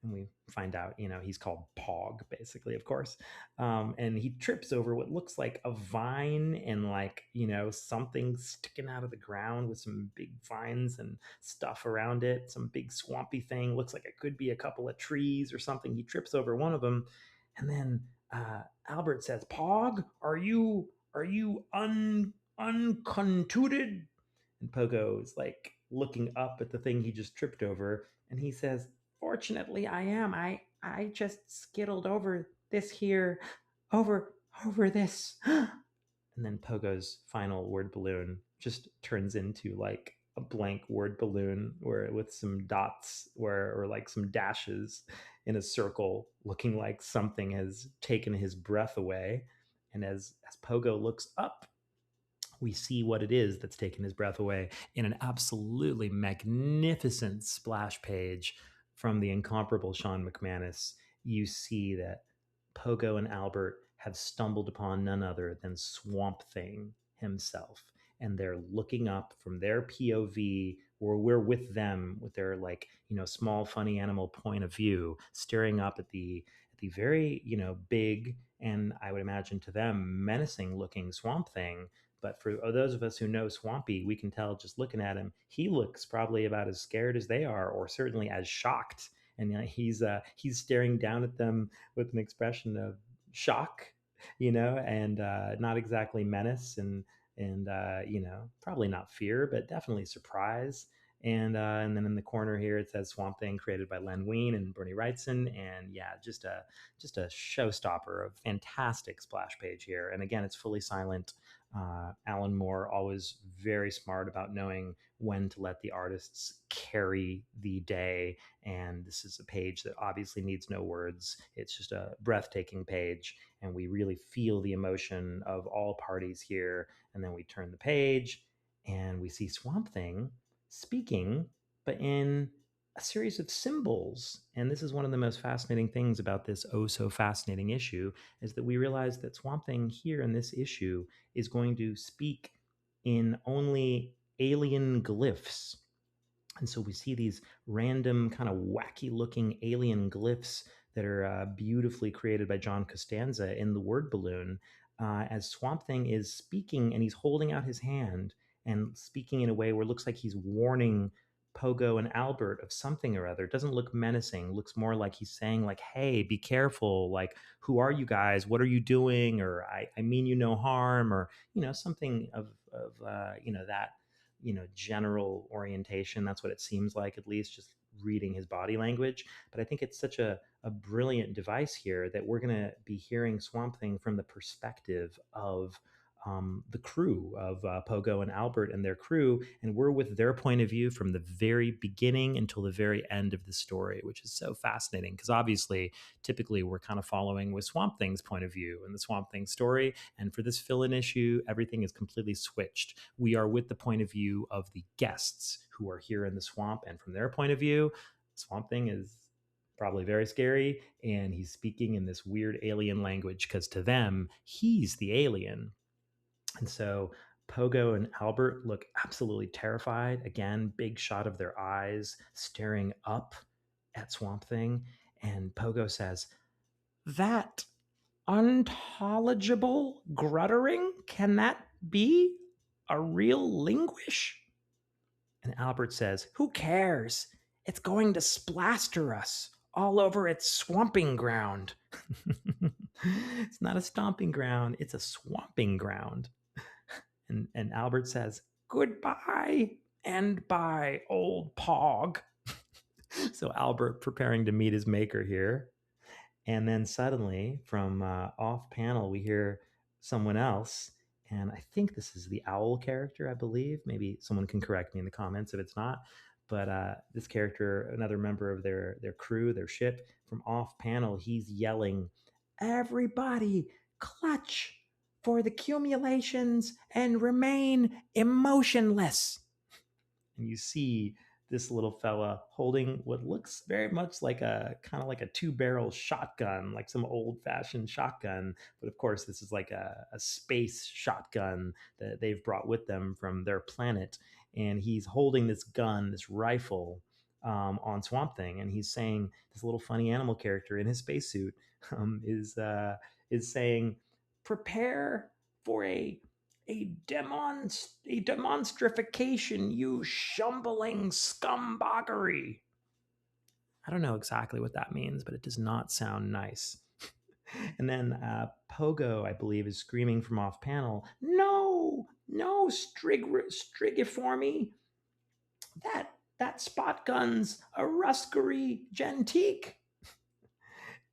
Speaker 1: And we find out, he's called Pog, basically, of course. And he trips over what looks like a vine and like, something sticking out of the ground with some big vines and stuff around it. Some big swampy thing. Looks like it could be a couple of trees or something. He trips over one of them. And then Albert says, Pog, are you uncontuted? And Pogo is like looking up at the thing he just tripped over. And he says, fortunately, I am. I just skittled over this here, over this. And then Pogo's final word balloon just turns into like a blank word balloon where with some dots or like some dashes in a circle, looking like something has taken his breath away. And as Pogo looks up, we see what it is that's taken his breath away in an absolutely magnificent splash page from the incomparable Shawn McManus. You see that Pogo and Albert have stumbled upon none other than Swamp Thing himself. And they're looking up from their POV, or we're with them with their like, small, funny animal point of view, staring up at the very, big and I would imagine to them menacing looking Swamp Thing. But for those of us who know Swampy, we can tell just looking at him, he looks probably about as scared as they are, or certainly as shocked. And he's staring down at them with an expression of shock, and not exactly menace and probably not fear, but definitely surprise. And then in the corner here it says Swamp Thing, created by Len Wein and Bernie Wrightson, and yeah, just a showstopper, a fantastic splash page here. And again, it's fully silent. Alan Moore, always very smart about knowing when to let the artists carry the day. And this is a page that obviously needs no words. It's just a breathtaking page. And we really feel the emotion of all parties here. And then we turn the page and we see Swamp Thing speaking, but in a series of symbols. And this is one of the most fascinating things about this oh so fascinating issue, is that we realize that Swamp Thing here in this issue is going to speak in only alien glyphs. And so we see these random kind of wacky looking alien glyphs that are beautifully created by John Costanza in the word balloon, as Swamp Thing is speaking and he's holding out his hand and speaking in a way where it looks like he's warning Pogo and Albert of something or other. It doesn't look menacing. It looks more like he's saying like, hey, be careful. Like, who are you guys? What are you doing? Or I mean you no harm, or, something of that, general orientation. That's what it seems like, at least just reading his body language. But I think it's such a brilliant device here that we're going to be hearing Swamp Thing from the perspective of the crew of Pogo and Albert and their crew, and we're with their point of view from the very beginning until the very end of the story, which is so fascinating because obviously, typically, we're kind of following with Swamp Thing's point of view and the Swamp Thing story. And for this fill-in issue, everything is completely switched. We are with the point of view of the guests who are here in the swamp, and from their point of view, Swamp Thing is probably very scary, and he's speaking in this weird alien language because to them, he's the alien. And so Pogo and Albert look absolutely terrified. Again, big shot of their eyes staring up at Swamp Thing. And Pogo says, "That unintelligible gruttering, can that be a real language?" And Albert says, "Who cares? It's going to splaster us all over its swamping ground." It's not a stomping ground, it's a swamping ground. And Albert says, "Goodbye and bye, old Pog." So Albert preparing to meet his maker here. And then suddenly from off panel, we hear someone else. And I think this is the owl character, I believe. Maybe someone can correct me in the comments if it's not. But this character, another member of their crew, their ship, from off panel, he's yelling, "Everybody clutch for the cumulations and remain emotionless." And you see this little fella holding what looks very much like a kind of like a 2-barrel shotgun, like some old-fashioned shotgun. But of course, this is like a space shotgun that they've brought with them from their planet. And he's holding this gun, this rifle, on Swamp Thing, and he's saying, this little funny animal character in his spacesuit is saying, "Prepare for a demonstrification, you shumbling scumbaggery." I don't know exactly what that means, but it does not sound nice. And then Pogo, I believe, is screaming from off panel, "No, no, Strigiforme, that spot gun's a Ruskery Gentique."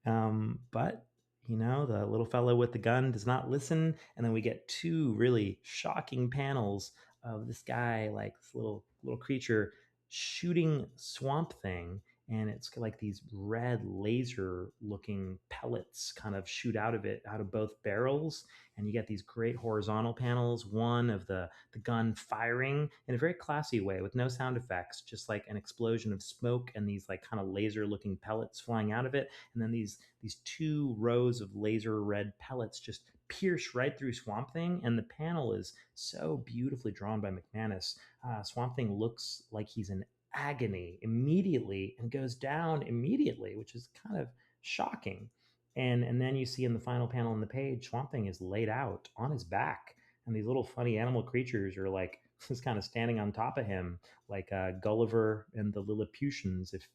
Speaker 1: But the little fellow with the gun does not listen. And then we get two really shocking panels of this guy, like this little creature, shooting Swamp Thing. And it's like these red laser looking pellets kind of shoot out of both barrels. And you get these great horizontal panels, one of the gun firing in a very classy way with no sound effects, just like an explosion of smoke and these like kind of laser looking pellets flying out of it. And then these 2 rows of laser red pellets just pierce right through Swamp Thing. And the panel is so beautifully drawn by McManus. Swamp Thing looks like he's in agony immediately and goes down immediately, which is kind of shocking. And then you see in the final panel on the page, Swamp Thing is laid out on his back, and these little funny animal creatures are like just kind of standing on top of him, like Gulliver and the Lilliputians, if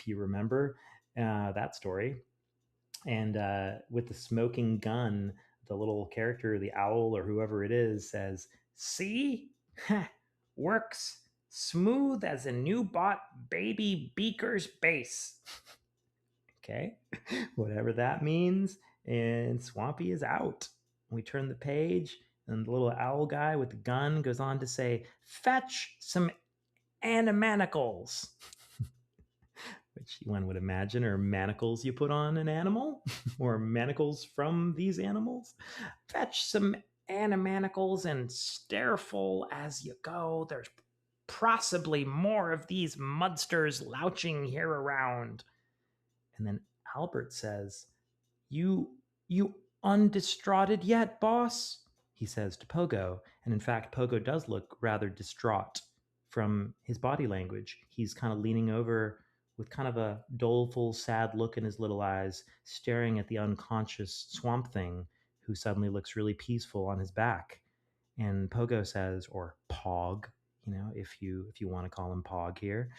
Speaker 1: you remember that story. And with the smoking gun, the little character, the owl or whoever it is, says, "See? Works smooth as a new bought baby Beaker's base." Okay, whatever that means. And Swampy is out. We turn the page, and the little owl guy with the gun goes on to say, "Fetch some animanicles." Which one would imagine are manacles you put on an animal, or manacles from these animals. "Fetch some animanicles and stareful as you go. There's possibly more of these mudsters louching here around." And then Albert says, You undistraughted yet, boss?" he says to Pogo. And in fact, Pogo does look rather distraught from his body language. He's kind of leaning over with kind of a doleful, sad look in his little eyes, staring at the unconscious Swamp Thing, who suddenly looks really peaceful on his back. And Pogo says, or Pog, if you want to call him Pog here,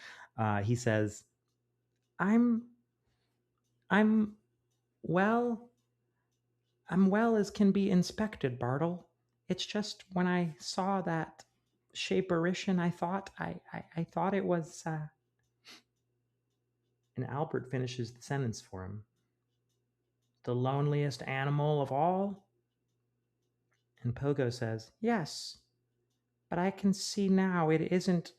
Speaker 1: he says, I'm well, I'm well as can be inspected, Bartle. It's just when I saw that shapearition, I thought it was And Albert finishes the sentence for him. The loneliest animal of all? And Pogo says, yes, but I can see now it isn't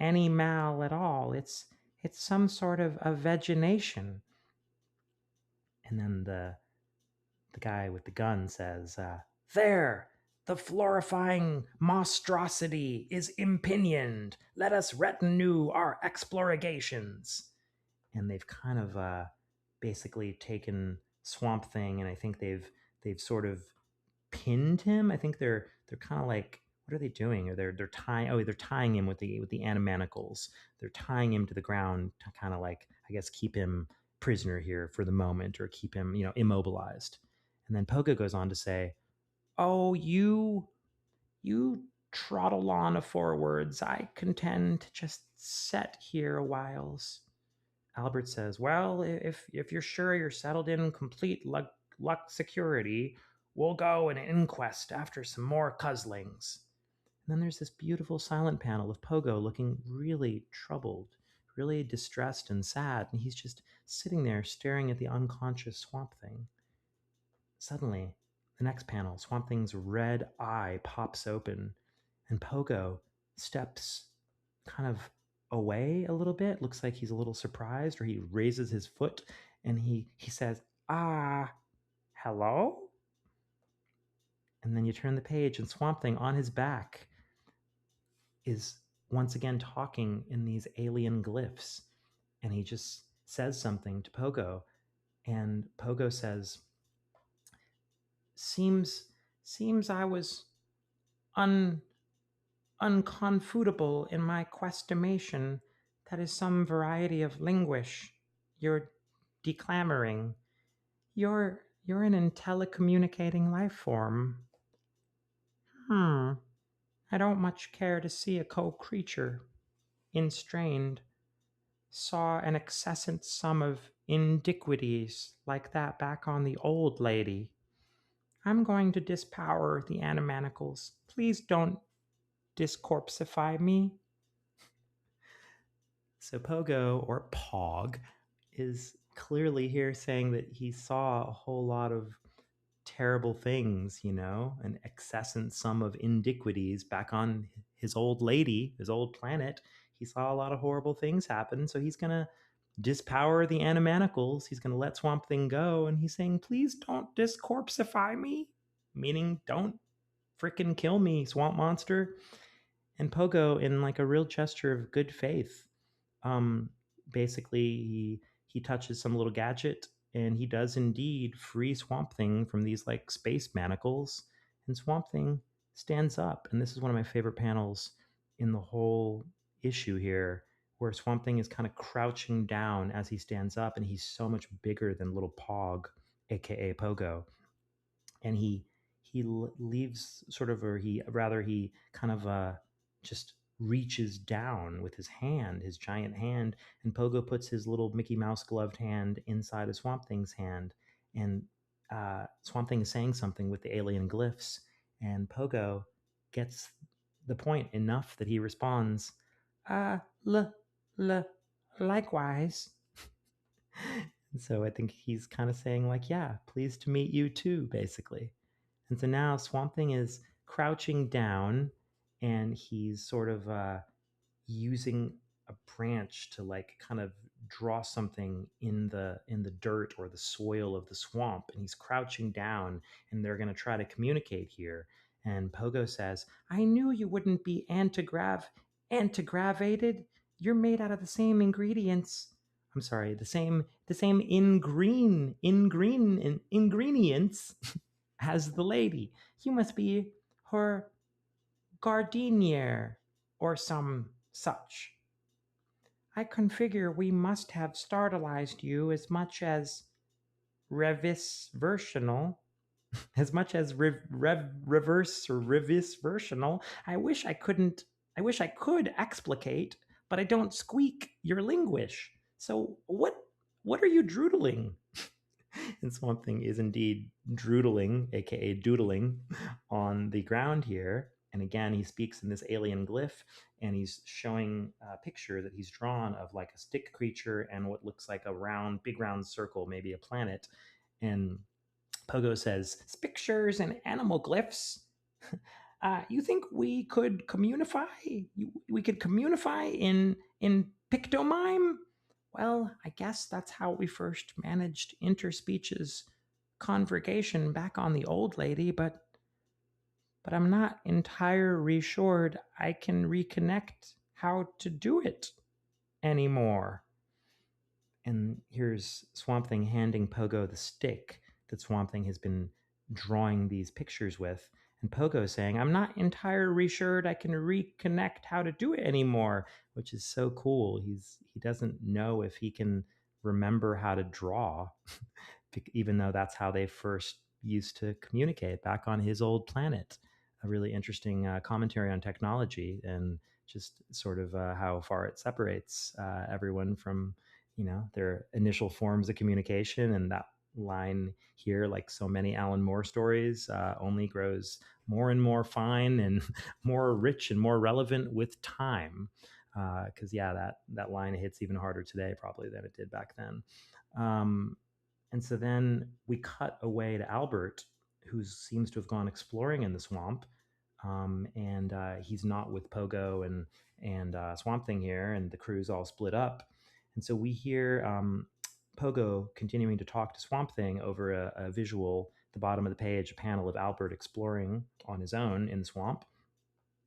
Speaker 1: any mal at all. It's some sort of a vegetation. And then the guy with the gun says, there, the florifying monstrosity is impinioned. Let us retinue our explorations. And they've kind of basically taken Swamp Thing, and I think they've sort of pinned him. I think they're kind of like, what are they doing? Or they're tying him with the animanicles. They're tying him to the ground to kind of like, I guess, keep him prisoner here for the moment, or keep him, immobilized. And then Pogo goes on to say, oh, you trottle on forwards. I contend to just set here a whiles. Albert says, well, if you're sure you're settled in complete luck security, we'll go an inquest after some more cuzzlings. And then there's this beautiful silent panel of Pogo looking really troubled, really distressed and sad, and he's just sitting there staring at the unconscious Swamp Thing. Suddenly, the next panel, Swamp Thing's red eye pops open, and Pogo steps kind of away a little bit. Looks like he's a little surprised, or he raises his foot and he says, hello? And then you turn the page, and Swamp Thing on his back is once again talking in these alien glyphs. And he just says something to Pogo, and Pogo says, seems I was unconfutable in my questimation. That is some variety of languish you're declamoring. You're an intellicommunicating life form. I don't much care to see a co-creature instrained. Saw an excessant sum of indiquities like that back on the old lady. I'm going to dispower the animanicles. Please don't discorpsify me. So Pogo, or Pog, is clearly here saying that he saw a whole lot of terrible things, an excessant sum of indiquities back on his old lady, his old planet. He saw a lot of horrible things happen, so he's going to dispower the animanicles. He's going to let Swamp Thing go, and he's saying, please don't discorpsify me, meaning don't frickin' kill me, swamp monster. And Pogo, in like a real gesture of good faith, basically he touches some little gadget, and he does indeed free Swamp Thing from these like space manacles, and Swamp Thing stands up. And this is one of my favorite panels in the whole issue here, where Swamp Thing is kind of crouching down as he stands up, and he's so much bigger than little Pog, aka Pogo. And he leaves sort of, or he kind of just reaches down with his hand, his giant hand, and Pogo puts his little Mickey Mouse gloved hand inside of Swamp Thing's hand, and Swamp Thing is saying something with the alien glyphs, and Pogo gets the point enough that he responds, likewise. And so I think he's kind of saying like, yeah, pleased to meet you too, basically. And so now Swamp Thing is crouching down, and he's sort of using a branch to like kind of draw something in the dirt or the soil of the swamp, and he's crouching down, and they're going to try to communicate here. And Pogo says, I knew you wouldn't be antigravated. You're made out of the same ingredients. I'm sorry, the same ingredients as the lady. You must be her gardenier or some such. I configure we must have startilized you as much as revis-versional, as much as reverse or revis-versional. I wish I could explicate, but I don't squeak your linguish. So what are you droodling? And Swamp Thing is indeed droodling, aka doodling, on the ground here. And again, he speaks in this alien glyph, and he's showing a picture that he's drawn of like a stick creature and what looks like a big round circle, maybe a planet. And Pogo says, "Pictures and animal glyphs. You think we could communify? We could communify in pictomime? Well, I guess that's how we first managed interspecies convergation back on the old lady, but I'm not entirely sure I can reconnect how to do it anymore." And here's Swamp Thing handing Pogo the stick that Swamp Thing has been drawing these pictures with. And Pogo saying, "I'm not entirely sure I can reconnect how to do it anymore," which is so cool. He doesn't know if he can remember how to draw, even though that's how they first used to communicate back on his old planet. A really interesting commentary on technology and just sort of how far it separates everyone from their initial forms of communication. And that line here, like so many Alan Moore stories, only grows more and more fine and more rich and more relevant with time. Because that line hits even harder today probably than it did back then. And so then we cut away to Albert, who seems to have gone exploring in the swamp. And he's not with Pogo and Swamp Thing here, and the crew's all split up. And so we hear Pogo continuing to talk to Swamp Thing over a visual, at the bottom of the page, a panel of Albert exploring on his own in the swamp.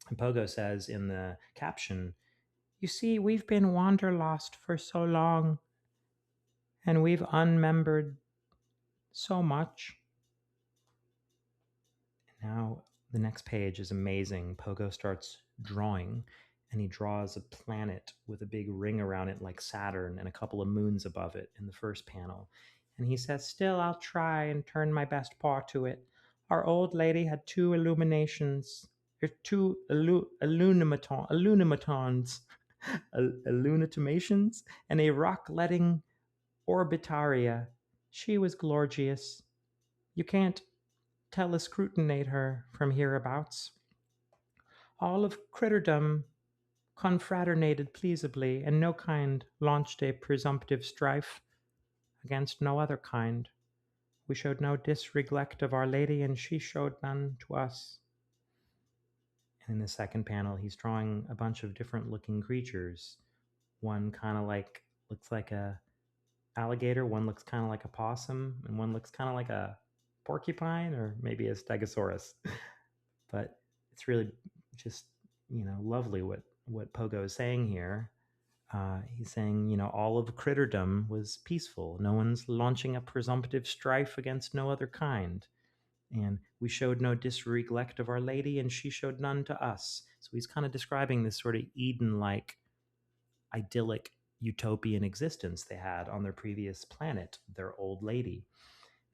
Speaker 1: And Pogo says in the caption, "You see, we've been wanderlost for so long, and we've unmembered so much." Now, the next page is amazing. Pogo starts drawing, and he draws a planet with a big ring around it like Saturn and a couple of moons above it in the first panel. And he says, "Still, I'll try and turn my best paw to it. Our old lady had two illuminations, or two illuminatons, illuminatimations, and a rock-letting orbitaria. She was gorgeous. You can't telescrutinate her from hereabouts. All of critterdom confraternated pleasably, and no kind launched a presumptive strife against no other kind. We showed no disreglect of Our Lady, and she showed none to us." And in the second panel, he's drawing a bunch of different looking creatures. One kind of like looks like a alligator, one looks kind of like a possum, and one looks kind of like a porcupine or maybe a stegosaurus. But it's really just lovely what Pogo is saying here. He's saying all of critterdom was peaceful. No one's launching a presumptive strife against no other kind. And we showed no disreglect of Our Lady, and she showed none to us. So he's kind of describing this sort of Eden-like, idyllic, utopian existence they had on their previous planet, their old lady.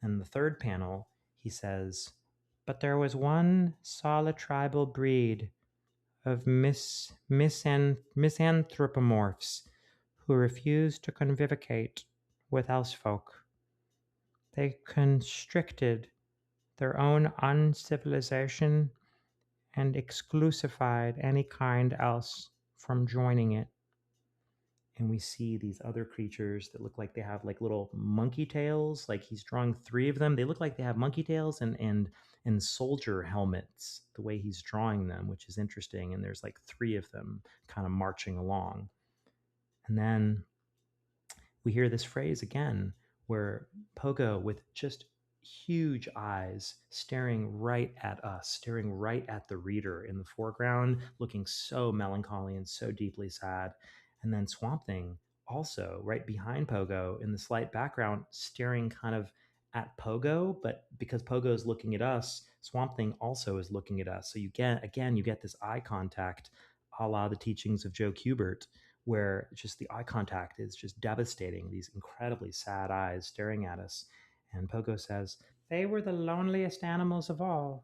Speaker 1: And the third panel, he says, "But there was one solitribal breed of misanthropomorphs who refused to convivicate with elsefolk. They constricted their own uncivilization and exclusified any kind else from joining it." And we see these other creatures that look like they have like little monkey tails. Like he's drawing three of them. They look like they have monkey tails and soldier helmets, the way he's drawing them, which is interesting. And there's like three of them kind of marching along. And then we hear this phrase again, where Pogo, with just huge eyes, staring right at us, staring right at the reader in the foreground, looking so melancholy and so deeply sad. And then Swamp Thing also right behind Pogo in the slight background, staring kind of at Pogo, but because Pogo is looking at us, Swamp Thing also is looking at us. So you get this eye contact, a la the teachings of Joe Kubert, where just the eye contact is just devastating, these incredibly sad eyes staring at us. And Pogo says, "They were the loneliest animals of all.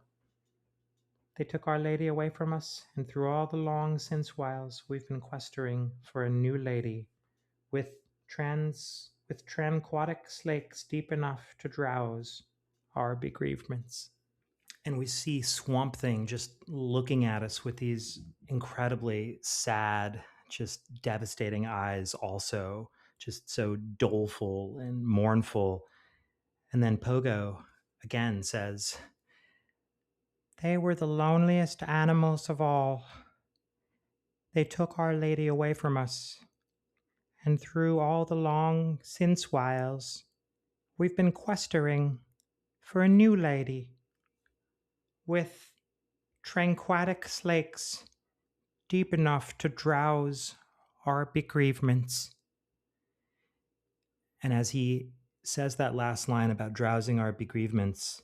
Speaker 1: They took Our Lady away from us, and through all the long since whiles we've been questering for a new lady, with tranquatic slakes deep enough to drowse our bereavements." And we see Swamp Thing just looking at us with these incredibly sad, just devastating eyes, also just so doleful and mournful. And then Pogo again says, "They were the loneliest animals of all. They took our lady away from us, and through all the long since whiles, we've been questering for a new lady with tranquatic slakes deep enough to drowse our bereavements." And as he says that last line about drowsing our bereavements,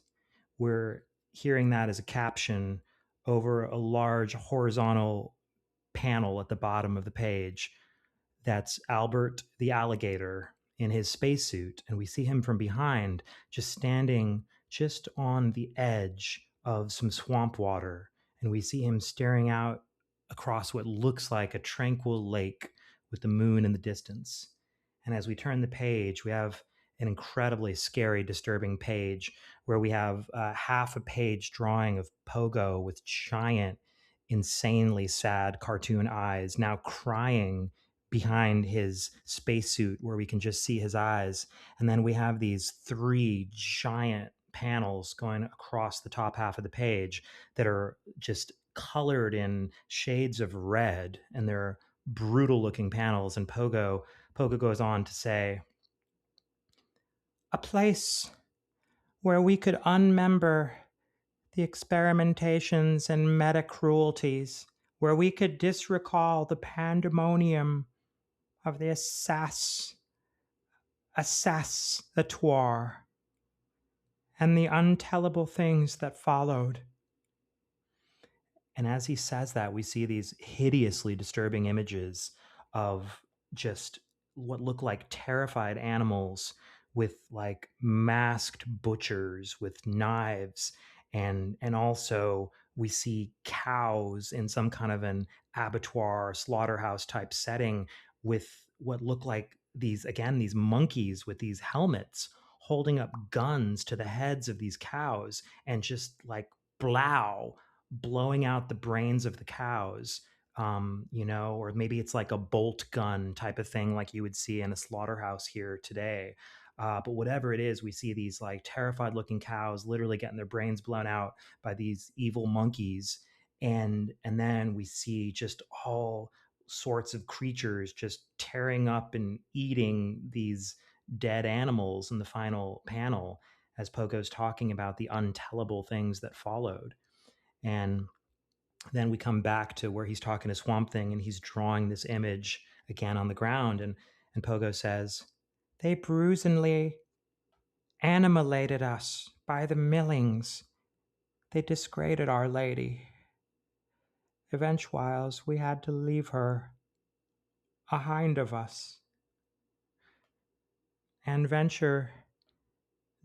Speaker 1: we're hearing that as a caption over a large horizontal panel at the bottom of the page. That's Albert the alligator in his spacesuit. And we see him from behind, just standing just on the edge of some swamp water. And we see him staring out across what looks like a tranquil lake with the moon in the distance. And as we turn the page, we have an incredibly scary, disturbing page where we have half a page drawing of Pogo with giant, insanely sad cartoon eyes, now crying behind his spacesuit where we can just see his eyes. And then we have these three giant panels going across the top half of the page that are just colored in shades of red, and they're brutal looking panels. And Pogo goes on to say, "A place where we could unmember the experimentations and meta cruelties, where we could disrecall the pandemonium of the assassinatoire and the untellable things that followed." And as he says that, we see these hideously disturbing images of just what look like terrified animals with like masked butchers with knives, and also we see cows in some kind of an abattoir slaughterhouse type setting with what look like these monkeys with these helmets holding up guns to the heads of these cows and just like blow blowing out the brains of the cows, or maybe it's like a bolt gun type of thing like you would see in a slaughterhouse here today. But whatever it is, we see these like terrified looking cows literally getting their brains blown out by these evil monkeys. And then we see just all sorts of creatures just tearing up and eating these dead animals in the final panel as Pogo's talking about the untellable things that followed. And then we come back to where he's talking to Swamp Thing and he's drawing this image again on the ground. And Pogo says, "They bruisingly animalated us by the millings. They disgraded Our Lady. Eventuales, we had to leave her ahind of us and venture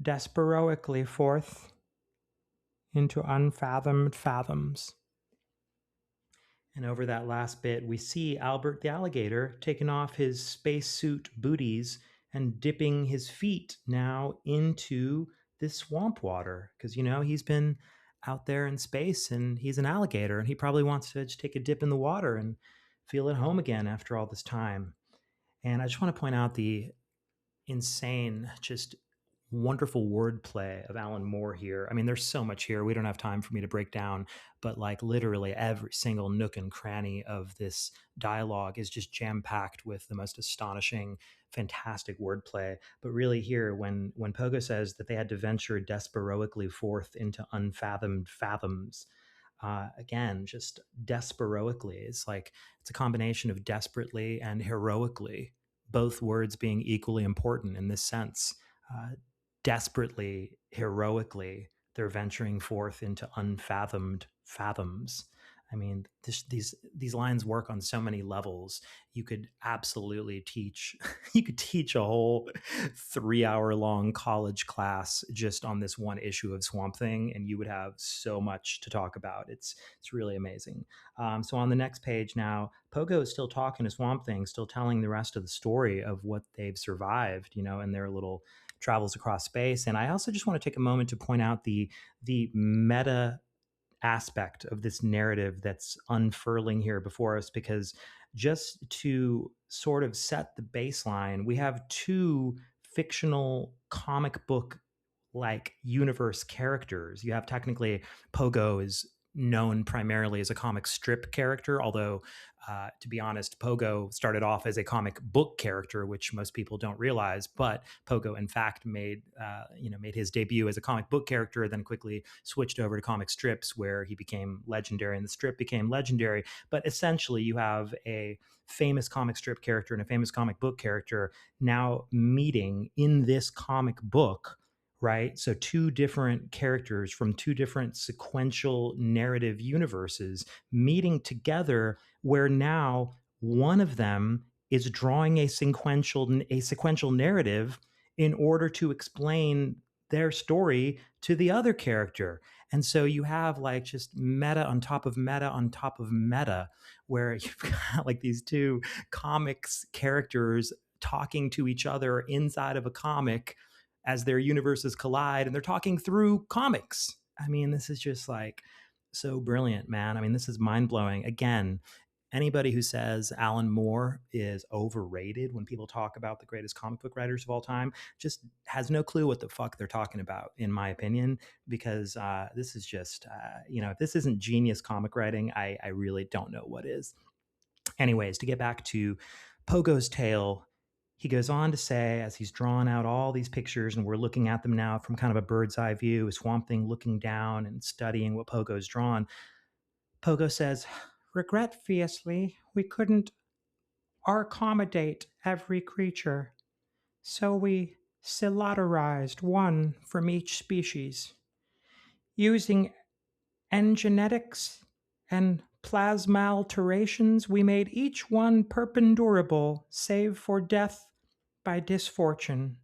Speaker 1: desperoically forth into unfathomed fathoms." And over that last bit, we see Albert the alligator taking off his spacesuit booties and dipping his feet now into this swamp water. Because, he's been out there in space and he's an alligator and he probably wants to just take a dip in the water and feel at home again after all this time. And I just want to point out the insane, just wonderful wordplay of Alan Moore here. I mean, there's so much here. We don't have time for me to break down, but like literally every single nook and cranny of this dialogue is just jam packed with the most astonishing, fantastic wordplay. But really here, when Pogo says that they had to venture desperoically forth into unfathomed fathoms, again, just desperoically, it's a combination of desperately and heroically, both words being equally important in this sense. Desperately, heroically, they're venturing forth into unfathomed fathoms. I mean, these lines work on so many levels. You could absolutely teach you could teach a whole 3-hour long college class just on this one issue of Swamp Thing, and you would have so much to talk about. It's really amazing. So on the next page now, Pogo is still talking to Swamp Thing, still telling the rest of the story of what they've survived, in their little travels across space. And I also just want to take a moment to point out the meta aspect of this narrative that's unfurling here before us, because just to sort of set the baseline, we have two fictional comic book like universe characters. You have technically Pogo is known primarily as a comic strip character, although to be honest, Pogo started off as a comic book character, which most people don't realize. But Pogo, in fact, made his debut as a comic book character, then quickly switched over to comic strips, where he became legendary, and the strip became legendary. But essentially, you have a famous comic strip character and a famous comic book character now meeting in this comic book, right? So two different characters from two different sequential narrative universes meeting together, where now one of them is drawing a sequential narrative in order to explain their story to the other character. And so you have like just meta on top of meta on top of meta, where you've got like these two comics characters talking to each other inside of a comic as their universes collide, and they're talking through comics. I mean, this is just like so brilliant, man. I mean, this is mind blowing. Again, anybody who says Alan Moore is overrated when people talk about the greatest comic book writers of all time just has no clue what the fuck they're talking about, in my opinion, because this is just, if this isn't genius comic writing, I really don't know what is. Anyways, to get back to Pogo's tale, he goes on to say, as he's drawn out all these pictures, and we're looking at them now from kind of a bird's eye view, a Swamp Thing looking down and studying what Pogo's drawn. Pogo says, "Regretfully, we couldn't accommodate every creature, so we silaterized one from each species. Using genetics and plasma alterations, we made each one perpendurable, save for death by disfortune."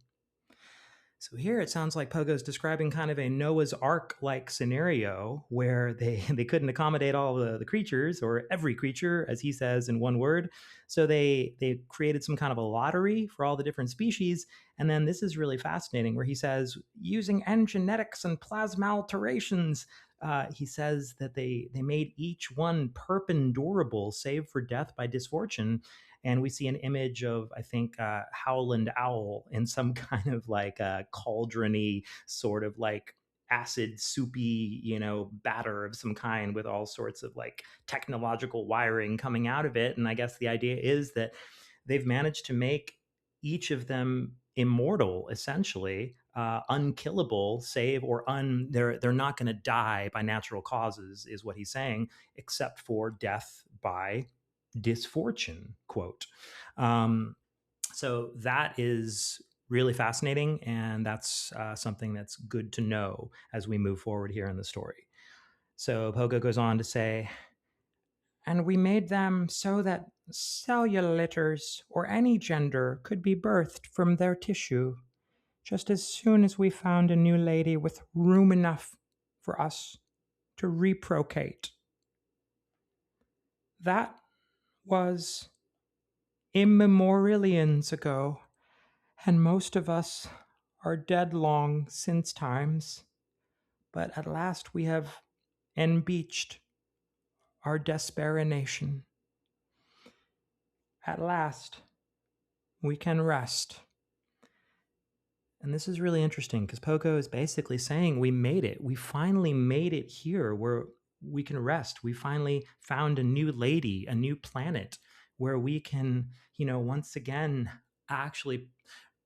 Speaker 1: So here it sounds like Pogo's describing kind of a Noah's Ark-like scenario where they couldn't accommodate all the creatures, or every creature, as he says in one word. So they created some kind of a lottery for all the different species. And then this is really fascinating, where he says, using genetics and plasma alterations, he says that they made each one perpendurable, save for death by disfortune. And we see an image of, I think, Howland Owl in some kind of like cauldrony sort of like acid soupy, batter of some kind, with all sorts of like technological wiring coming out of it. And I guess the idea is that they've managed to make each of them immortal, essentially, unkillable, save or they're not going to die by natural causes, is what he's saying, except for death by disfortune, quote. So that is really fascinating, and that's something that's good to know as we move forward here in the story. So Pogo goes on to say, and we made them so that celluliters or any gender could be birthed from their tissue, just as soon as we found a new lady with room enough for us to reprocreate. That was immemorialians ago, and most of us are dead long since times, but at last we have enbeached our desperation. At last we can rest. And this is really interesting, because Pogo is basically saying we made it. We finally made it here where we can rest. We finally found a new lady, a new planet where we can, once again actually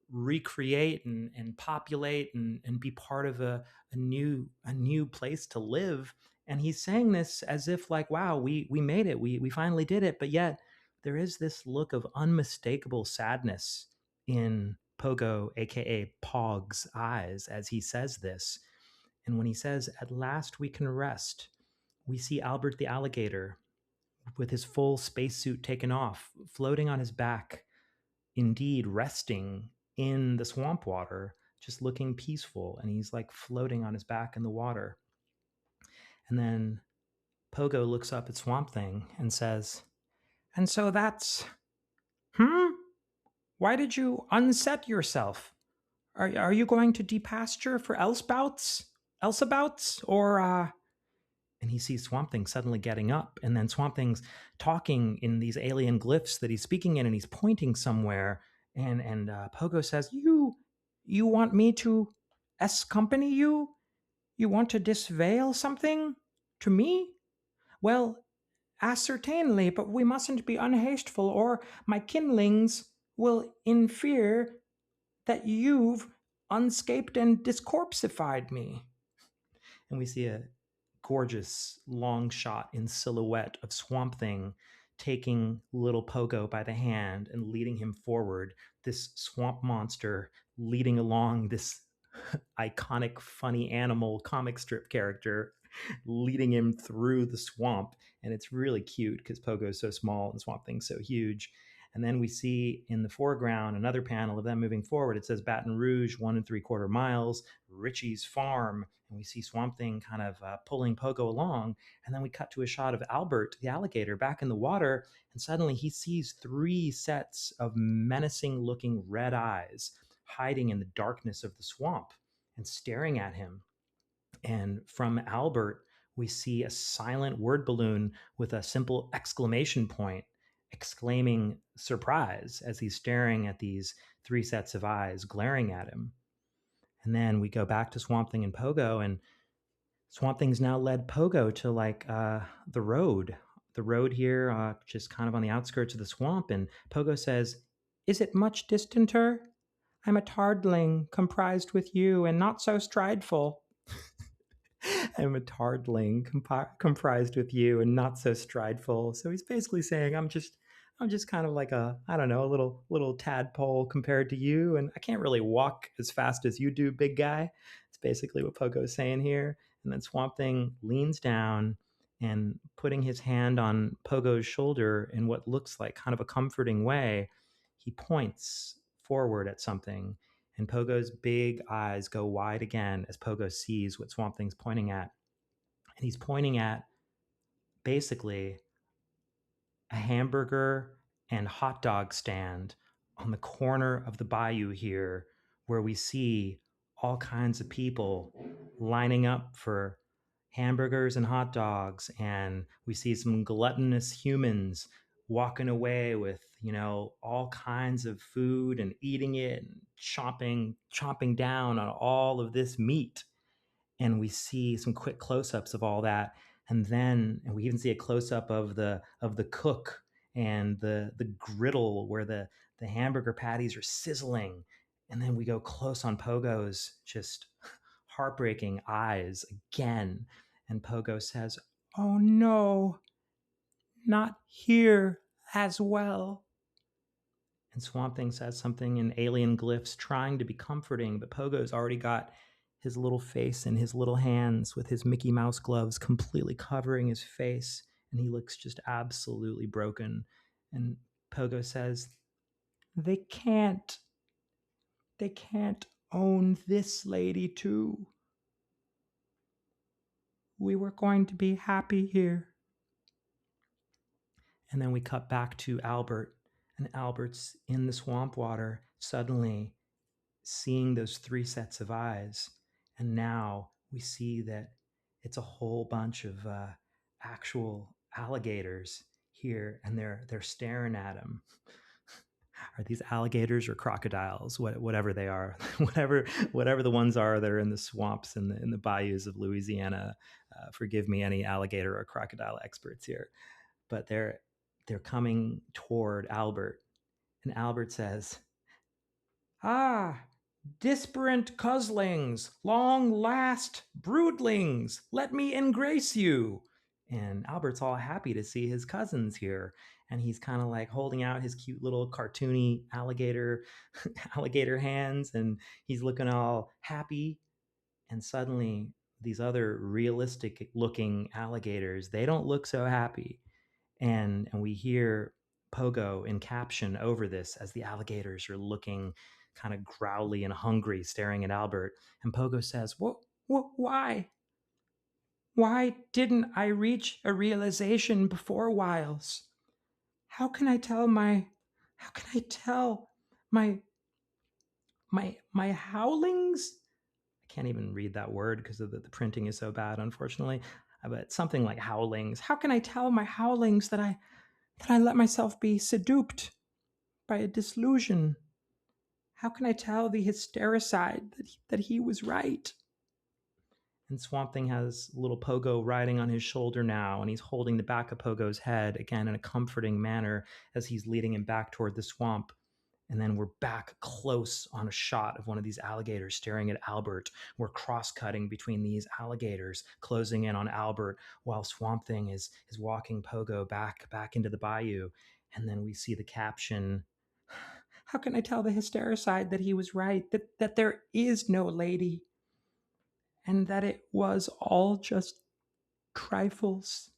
Speaker 1: recreate and populate and be part of a new place to live. And he's saying this as if like, wow, we made it. We finally did it. But yet there is this look of unmistakable sadness in Pogo, aka Pog's, eyes as he says this. And when he says, "At last we can rest," we see Albert the alligator with his full spacesuit taken off, floating on his back, indeed resting in the swamp water, just looking peaceful. And he's like floating on his back in the water. And then Pogo looks up at Swamp Thing and says, "And so that's, why did you unset yourself? Are you going to depasture for Elsabouts, or and he sees Swamp Thing suddenly getting up, and then Swamp Thing's talking in these alien glyphs that he's speaking in, and he's pointing somewhere. And Pogo says, "You want me to accompany you? You want to disveil something to me? Well, ascertainly, but we mustn't be unhasteful, or my kinlings will infer that you've unscaped and discorpsified me." And we see a gorgeous long shot in silhouette of Swamp Thing taking little Pogo by the hand and leading him forward. This swamp monster leading along this iconic, funny animal comic strip character, leading him through the swamp. And it's really cute because Pogo is so small and Swamp Thing's so huge. And then we see in the foreground another panel of them moving forward. It says Baton Rouge, 1 3/4 miles, Richie's farm. And we see Swamp Thing kind of pulling Pogo along. And then we cut to a shot of Albert, the alligator, back in the water. And suddenly he sees 3 sets of menacing looking red eyes hiding in the darkness of the swamp and staring at him. And from Albert, we see a silent word balloon with a simple exclamation point, exclaiming surprise as he's staring at these 3 sets of eyes glaring at him. And then we go back to Swamp Thing and Pogo, and Swamp Thing's now led Pogo to the road. The road here, just kind of on the outskirts of the swamp. And Pogo says, "Is it much distanter? I'm a tardling comprised with you, and not so strideful." I'm a tardling comprised with you and not so strideful. So he's basically saying, I'm just kind of like a, I don't know, a little tadpole compared to you, and I can't really walk as fast as you do, big guy. It's basically what Pogo's saying here. And then Swamp Thing leans down and putting his hand on Pogo's shoulder in what looks like kind of a comforting way, he points forward at something, and Pogo's big eyes go wide again as Pogo sees what Swamp Thing's pointing at. And he's pointing at basically a hamburger and hot dog stand on the corner of the bayou here, where we see all kinds of people lining up for hamburgers and hot dogs. And we see some gluttonous humans walking away with, all kinds of food and eating it and chomping down on all of this meat. And we see some quick close-ups of all that, and we even see a close-up of the cook and the griddle where the hamburger patties are sizzling. And then we go close on Pogo's just heartbreaking eyes again, and Pogo says, "Oh no, not here as well." And Swamp Thing says something in alien glyphs, trying to be comforting, but Pogo's already got his little face in his little hands with his Mickey Mouse gloves completely covering his face, and he looks just absolutely broken. And Pogo says, They can't. They can't own this lady too. We were going to be happy here." And then we cut back to Albert, and Albert's in the swamp water, suddenly seeing those 3 sets of eyes. And now we see that it's a whole bunch of actual alligators here, and they're staring at him. Are these alligators or crocodiles? Whatever they are, whatever the ones are that are in the swamps and in the bayous of Louisiana. Forgive me, any alligator or crocodile experts here, but they're coming toward Albert, and Albert says, "Ah, disparate coslings, long last broodlings, let me engrace you." And Albert's all happy to see his cousins here. And he's kind of like holding out his cute little cartoony alligator hands, and he's looking all happy. And suddenly these other realistic looking alligators, they don't look so happy. And we hear Pogo in caption over this as the alligators are looking kind of growly and hungry, staring at Albert. And Pogo says, Why? Why didn't I reach a realization before whiles? How can I tell my my howlings. I can't even read that word because the printing is so bad, unfortunately. But something like howlings. How can I tell my howlings that I let myself be seduced by a disillusion? How can I tell the hystericide that he was right? And Swamp Thing has little Pogo riding on his shoulder now, and he's holding the back of Pogo's head, again in a comforting manner, as he's leading him back toward the swamp. And then we're back close on a shot of one of these alligators staring at Albert. We're cross-cutting between these alligators, closing in on Albert, while Swamp Thing is walking Pogo back into the bayou. And then we see the caption, how can I tell the hystericide that he was right, that there is no lady, and that it was all just trifles?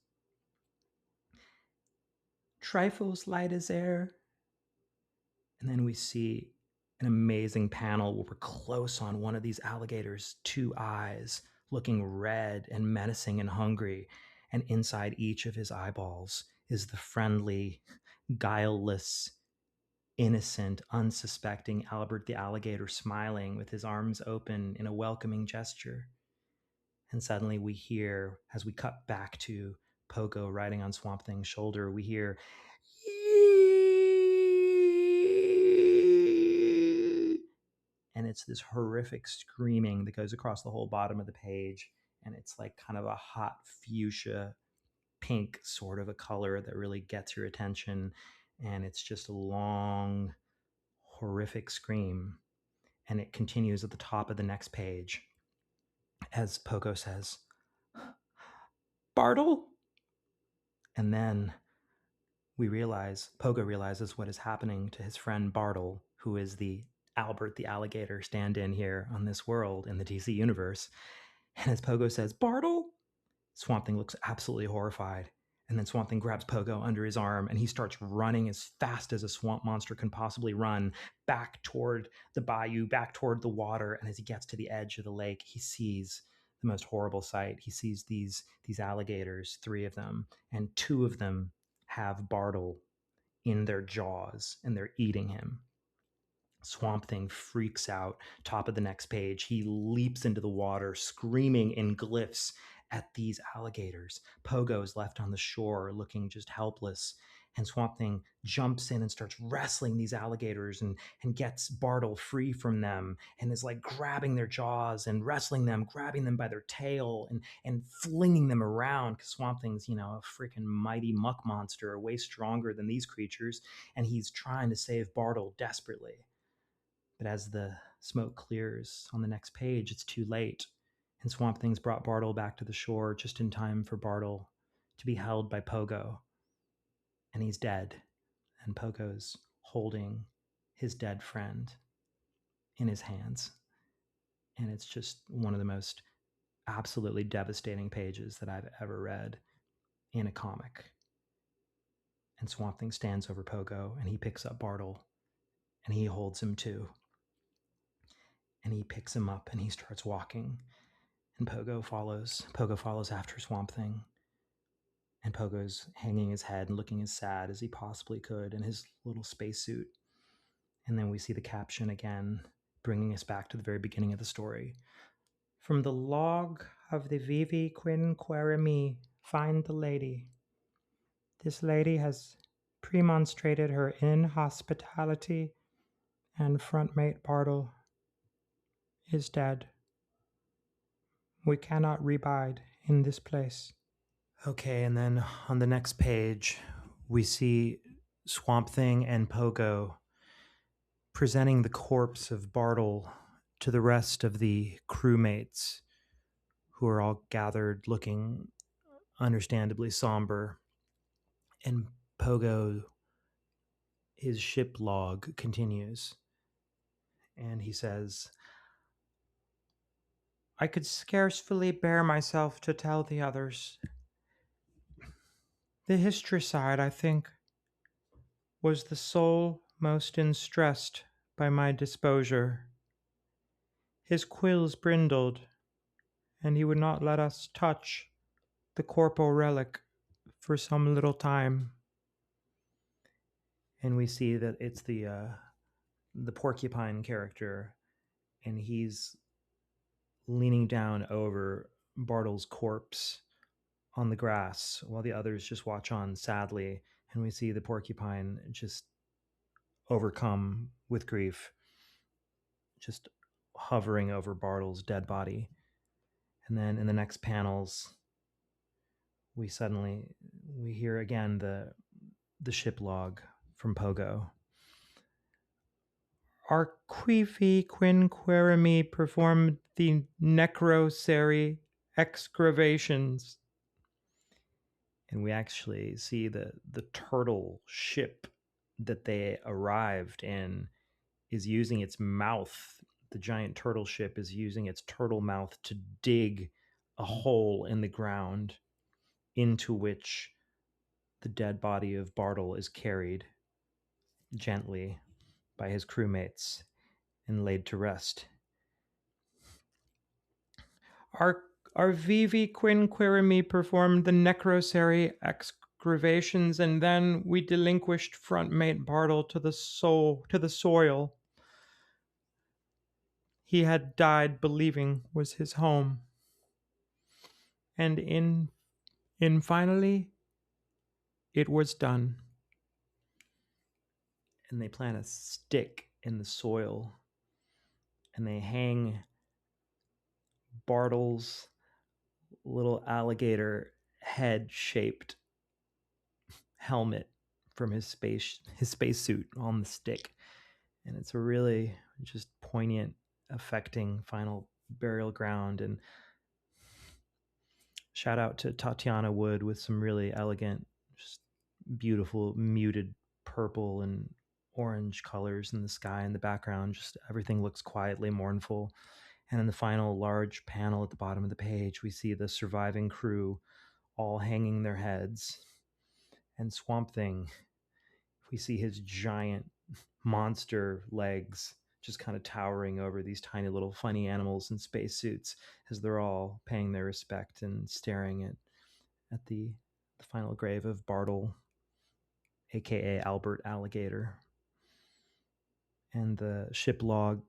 Speaker 1: Trifles light as air. And then we see an amazing panel where we're close on one of these alligators' two eyes, looking red and menacing and hungry. And inside each of his eyeballs is the friendly, guileless, innocent, unsuspecting Albert the alligator, smiling with his arms open in a welcoming gesture. And suddenly we hear, as we cut back to Pogo riding on Swamp Thing's shoulder, we hear, and it's this horrific screaming that goes across the whole bottom of the page. And it's like kind of a hot fuchsia pink sort of a color that really gets your attention. And it's just a long, horrific scream. And it continues at the top of the next page as Pogo says, Bartle? And then Pogo realizes what is happening to his friend Bartle, who is the Albert the alligator stand-in here on this world in the DC universe. And as Pogo says, Bartle? Swamp Thing looks absolutely horrified. And then Swamp Thing grabs Pogo under his arm and he starts running as fast as a swamp monster can possibly run back toward the bayou, back toward the water. And as he gets to the edge of the lake, he sees the most horrible sight. He sees these alligators, 3 of them, and 2 of them have Bartle in their jaws and they're eating him. Swamp Thing freaks out. Top of the next page, he leaps into the water, screaming in glyphs at these alligators. Pogo is left on the shore looking just helpless. And Swamp Thing jumps in and starts wrestling these alligators and gets Bartle free from them and is like grabbing their jaws and wrestling them, grabbing them by their tail and flinging them around because Swamp Thing's, a freaking mighty muck monster, way stronger than these creatures. And he's trying to save Bartle desperately. But as the smoke clears on the next page, it's too late. And Swamp Thing's brought Bartle back to the shore just in time for Bartle to be held by Pogo. And he's dead. And Pogo's holding his dead friend in his hands. And it's just one of the most absolutely devastating pages that I've ever read in a comic. And Swamp Thing stands over Pogo and he picks up Bartle and he holds him too. And he picks him up and he starts walking. And Pogo follows after Swamp Thing. And Pogo's hanging his head and looking as sad as he possibly could in his little spacesuit. And then we see the caption again, bringing us back to the very beginning of the story. From the log of the Vivi Quin Queremi, find the lady. This lady has premonstrated her inhospitality, and frontmate Bartle is dead. We cannot rebide in this place. Okay, and then on the next page, we see Swamp Thing and Pogo presenting the corpse of Bartle to the rest of the crewmates, who are all gathered looking understandably somber. And Pogo, his ship log continues, and he says, I could scarcely bear myself to tell the others. The history side, I think, was the soul most distressed by my disposure. His quills brindled, and he would not let us touch the corporal relic for some little time. And we see that it's the porcupine character and he's leaning down over Bartle's corpse on the grass while the others just watch on sadly. And we see the porcupine just overcome with grief, just hovering over Bartle's dead body. And then in the next panels, we hear again the ship log from Pogo. Arquivi quinquerimi performed the necrosary excavations. And we actually see the turtle ship that they arrived in is using its mouth. The giant turtle ship is using its turtle mouth to dig a hole in the ground into which the dead body of Bartle is carried gently by his crewmates and laid to rest. Arvivi quinquerimi performed the necrosary excavations, and then we delinquished frontmate Bartle to the soil he had died believing was his home. And in finally, it was done. And they plant a stick in the soil, and they hang Bartle's little alligator head-shaped helmet from his spacesuit on the stick. And it's a really just poignant, affecting final burial ground. And shout out to Tatiana Wood with some really elegant, just beautiful muted purple and orange colors in the sky in the background. Just everything looks quietly mournful. And in the final large panel at the bottom of the page, we see the surviving crew all hanging their heads. And Swamp Thing, we see his giant monster legs just kind of towering over these tiny little funny animals in spacesuits as they're all paying their respect and staring at the final grave of Bartle, aka Albert Alligator. And the ship log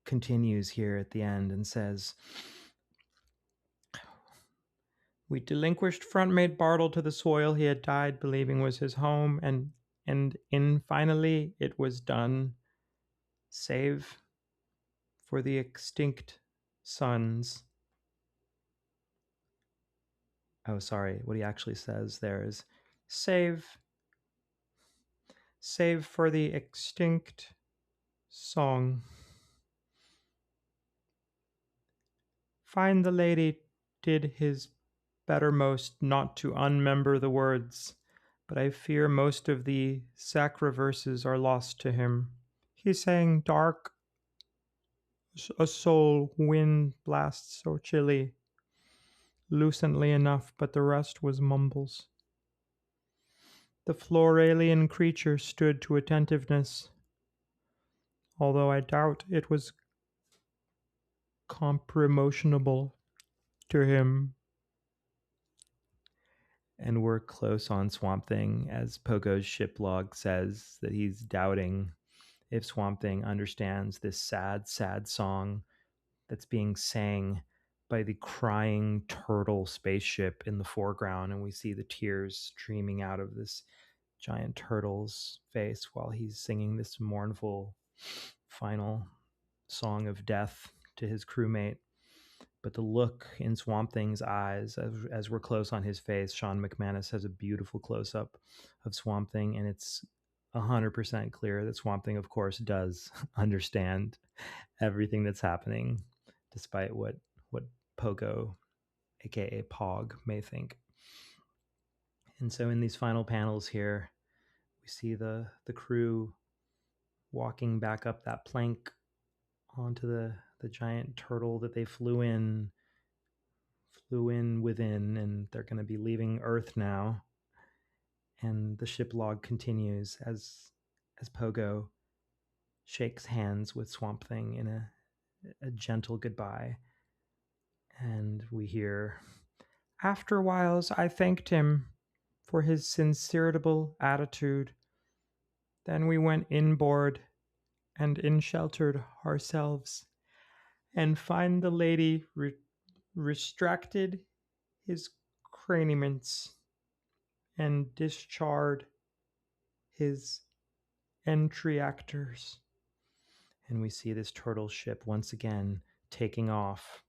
Speaker 1: continues here at the end and says, we delinquished frontmate Bartle to the soil he had died believing was his home, and in finally it was done, save for the extinct sons. Oh, sorry, what he actually says there is, save for the extinct song. Find the lady did his bettermost not to unmember the words, but I fear most of the sacriverses are lost to him. He sang dark, a soul wind blasts so chilly, lucently enough, but the rest was mumbles. The Floralian creature stood to attentiveness, although I doubt it was compromotionable to him. And we're close on Swamp Thing, as Pogo's ship log says that he's doubting if Swamp Thing understands this sad, sad song that's being sang by the crying turtle spaceship in the foreground. And we see the tears streaming out of this giant turtle's face while he's singing this mournful final song of death to his crewmate. But the look in Swamp Thing's eyes, as we're close on his face, Shawn McManus has a beautiful close-up of Swamp Thing, and it's 100% clear that Swamp Thing, of course, does understand everything that's happening, despite what Pogo, aka Pog, may think. And so in these final panels here, we see the crew walking back up that plank onto the giant turtle that they flew in within, and they're going to be leaving Earth now. And the ship log continues as Pogo shakes hands with Swamp Thing in a gentle goodbye. And we hear, after whiles I thanked him for his sinceritable attitude. Then we went inboard
Speaker 3: and in-sheltered ourselves, and find the lady restracted his craniaments and discharred his entry actors.
Speaker 1: And we see this turtle ship once again taking off,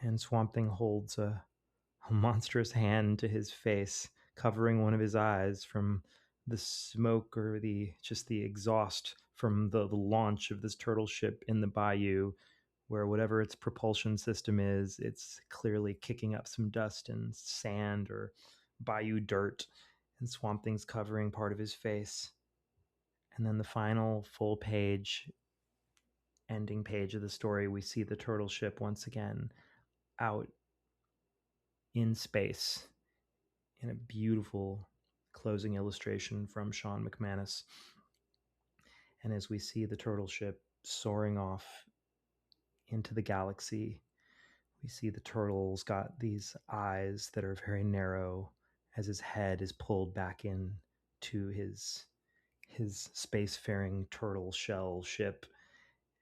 Speaker 1: and Swamp Thing holds a monstrous hand to his face, covering one of his eyes from the smoke or the exhaust from the launch of this turtle ship in the bayou, where whatever its propulsion system is, it's clearly kicking up some dust and sand or bayou dirt, and Swamp Thing's covering part of his face. And then the final full page, ending page of the story, we see the turtle ship once again out in space in a beautiful closing illustration from Shawn McManus. And as we see the turtle ship soaring off into the galaxy, we see the turtle's got these eyes that are very narrow as his head is pulled back in to his spacefaring turtle shell ship,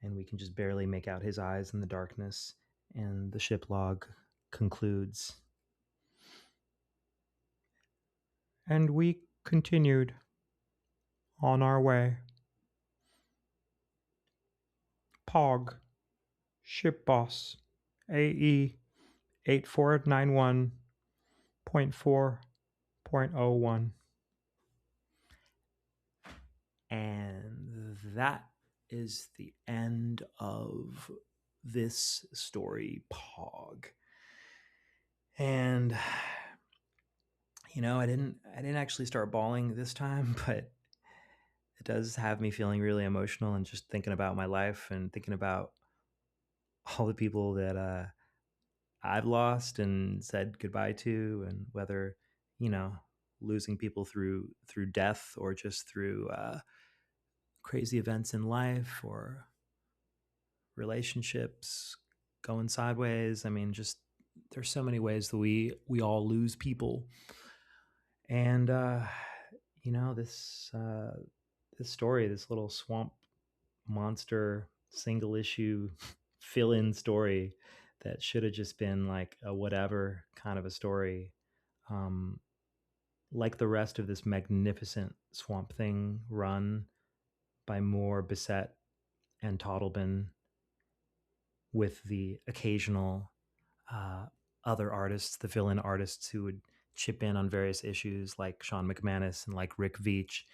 Speaker 1: and we can just barely make out his eyes in the darkness. And the ship log concludes.
Speaker 3: And we continued on our way. POG, Ship Boss, AE 8491.4.01.
Speaker 1: And that is the end of this story, Pog. And I didn't actually start bawling this time, but it does have me feeling really emotional and just thinking about my life and thinking about all the people that I've lost and said goodbye to, and whether losing people through death or just through crazy events in life or relationships going sideways. I mean, just there's so many ways that we all lose people. And this story, this little swamp monster single issue fill-in story that should have just been like a whatever kind of a story, like the rest of this magnificent Swamp Thing run by Moore, Bissette, and Totleben, with the occasional other artists, the fill-in artists who would chip in on various issues, like Shawn McManus and like Rick Veitch.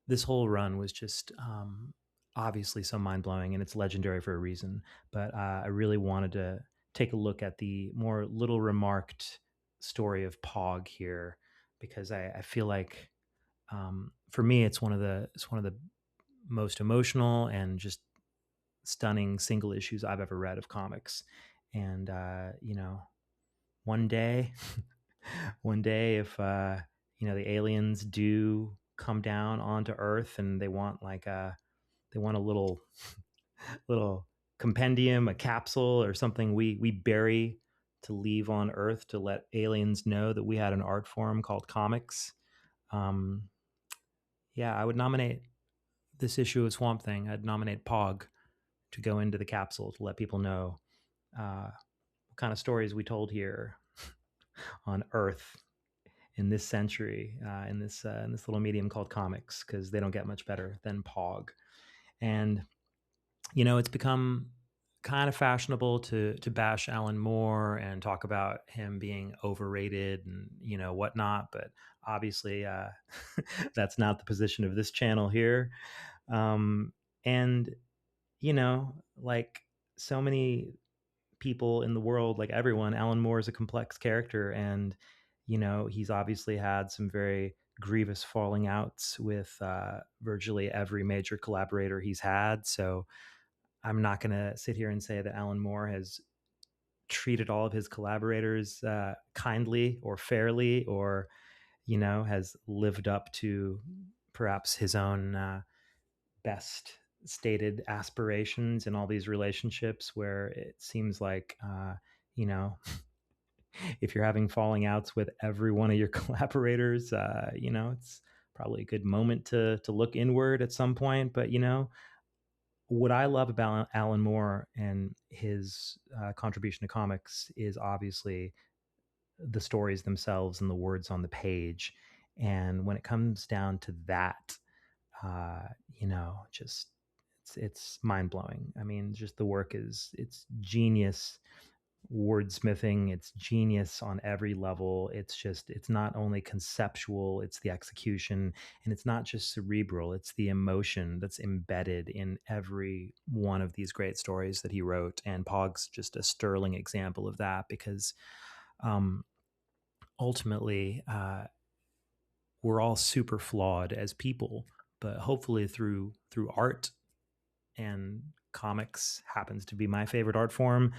Speaker 1: This whole run was just obviously so mind-blowing, and it's legendary for a reason. But I really wanted to take a look at the more little remarked story of Pog here, because I feel like for me it's one of the most emotional and just stunning single issues I've ever read of comics. And one day if the aliens do come down onto Earth and they want a little little compendium, a capsule or something we bury to leave on Earth to let aliens know that we had an art form called comics. I would nominate this issue of Swamp Thing. I'd nominate Pog to go into the capsule to let people know what kind of stories we told here on Earth in this century, in this little medium called comics, because they don't get much better than Pog. And it's become kind of fashionable to bash Alan Moore and talk about him being overrated and whatnot, but obviously that's not the position of this channel here. And like so many people in the world, like everyone, Alan Moore is a complex character, and he's obviously had some very grievous falling outs with virtually every major collaborator he's had. So I'm not going to sit here and say that Alan Moore has treated all of his collaborators kindly or fairly, or has lived up to perhaps his own best stated aspirations in all these relationships, where it seems like if you're having falling outs with every one of your collaborators, it's probably a good moment to look inward at some point. But what I love about Alan Moore and his contribution to comics is obviously the stories themselves and the words on the page. And when it comes down to that, just it's mind blowing. I mean, just the work it's genius wordsmithing, it's genius on every level. It's not only conceptual, it's the execution, and it's not just cerebral, it's the emotion that's embedded in every one of these great stories that he wrote. And Pog's just a sterling example of that, because ultimately we're all super flawed as people, but hopefully through art, and comics happens to be my favorite art form,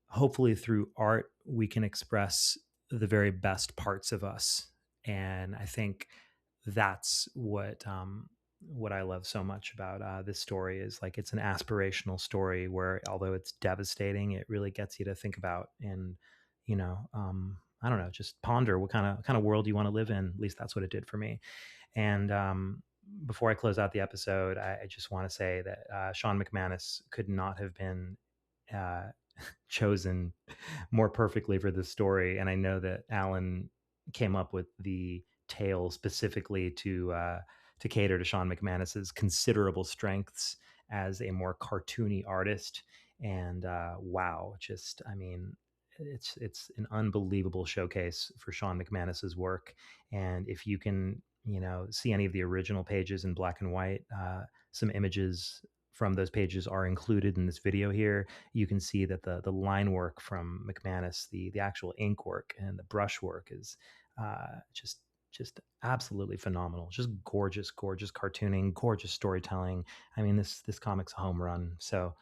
Speaker 1: hopefully through art we can express the very best parts of us. And I think that's what I love so much about this story, is like it's an aspirational story where, although it's devastating, it really gets you to think about and I don't know, just ponder what kind of world you want to live in. At least that's what it did for me. And before I close out the episode, I just want to say that Shawn McManus could not have been chosen more perfectly for this story. And I know that Alan came up with the tale specifically to cater to Shawn McManus's considerable strengths as a more cartoony artist. And wow, just, I mean, it's an unbelievable showcase for Shawn McManus's work. And if you can, see any of the original pages in black and white, some images from those pages are included in this video here. You can see that the line work from McManus, the actual ink work and the brush work is just absolutely phenomenal. Just gorgeous cartooning, gorgeous storytelling. I mean, this comic's a home run. So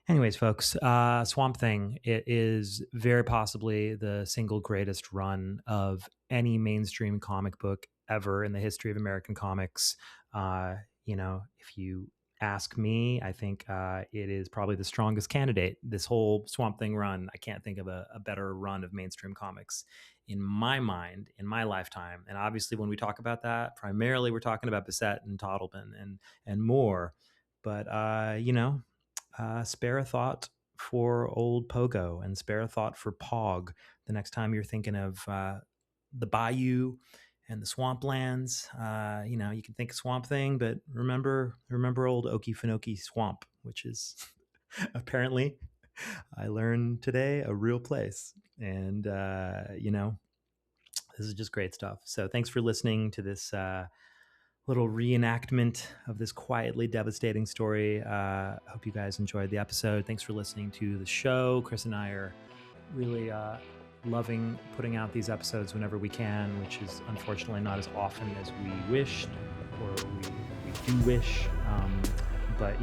Speaker 1: anyways, folks, Swamp Thing, it is very possibly the single greatest run of any mainstream comic book ever in the history of American comics. If you ask me, I think it is probably the strongest candidate. This whole Swamp Thing run, I can't think of a better run of mainstream comics in my mind, in my lifetime. And obviously, when we talk about that, primarily we're talking about Bissette and Totleben and more. But spare a thought for old Pogo, and spare a thought for Pog the next time you're thinking of the bayou and the swamplands. You can think of Swamp Thing, but remember old Okefenokee Swamp, which is apparently, I learned today, a real place. And this is just great stuff. So thanks for listening to this little reenactment of this quietly devastating story. Hope you guys enjoyed the episode. Thanks for listening to the show. Chris and I are really loving putting out these episodes whenever we can, which is unfortunately not as often as we wished, or we do wish. But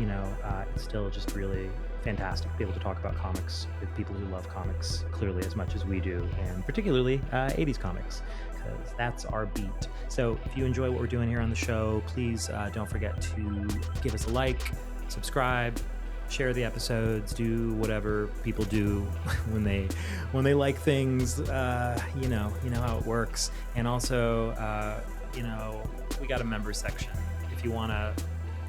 Speaker 1: it's still just really fantastic to be able to talk about comics with people who love comics clearly as much as we do, and particularly 80s comics, because that's our beat. So if you enjoy what we're doing here on the show, please don't forget to give us a like, subscribe, share the episodes, do whatever people do when they like things. You know how it works. And also, we got a members section. If you want to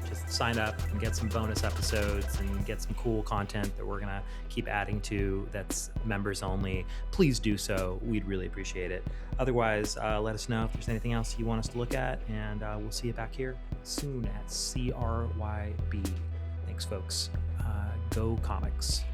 Speaker 1: just sign up and get some bonus episodes and get some cool content that we're going to keep adding to that's members only, please do so. We'd really appreciate it. Otherwise, let us know if there's anything else you want us to look at, and we'll see you back here soon at CRYB. Thanks, folks. Go Comics.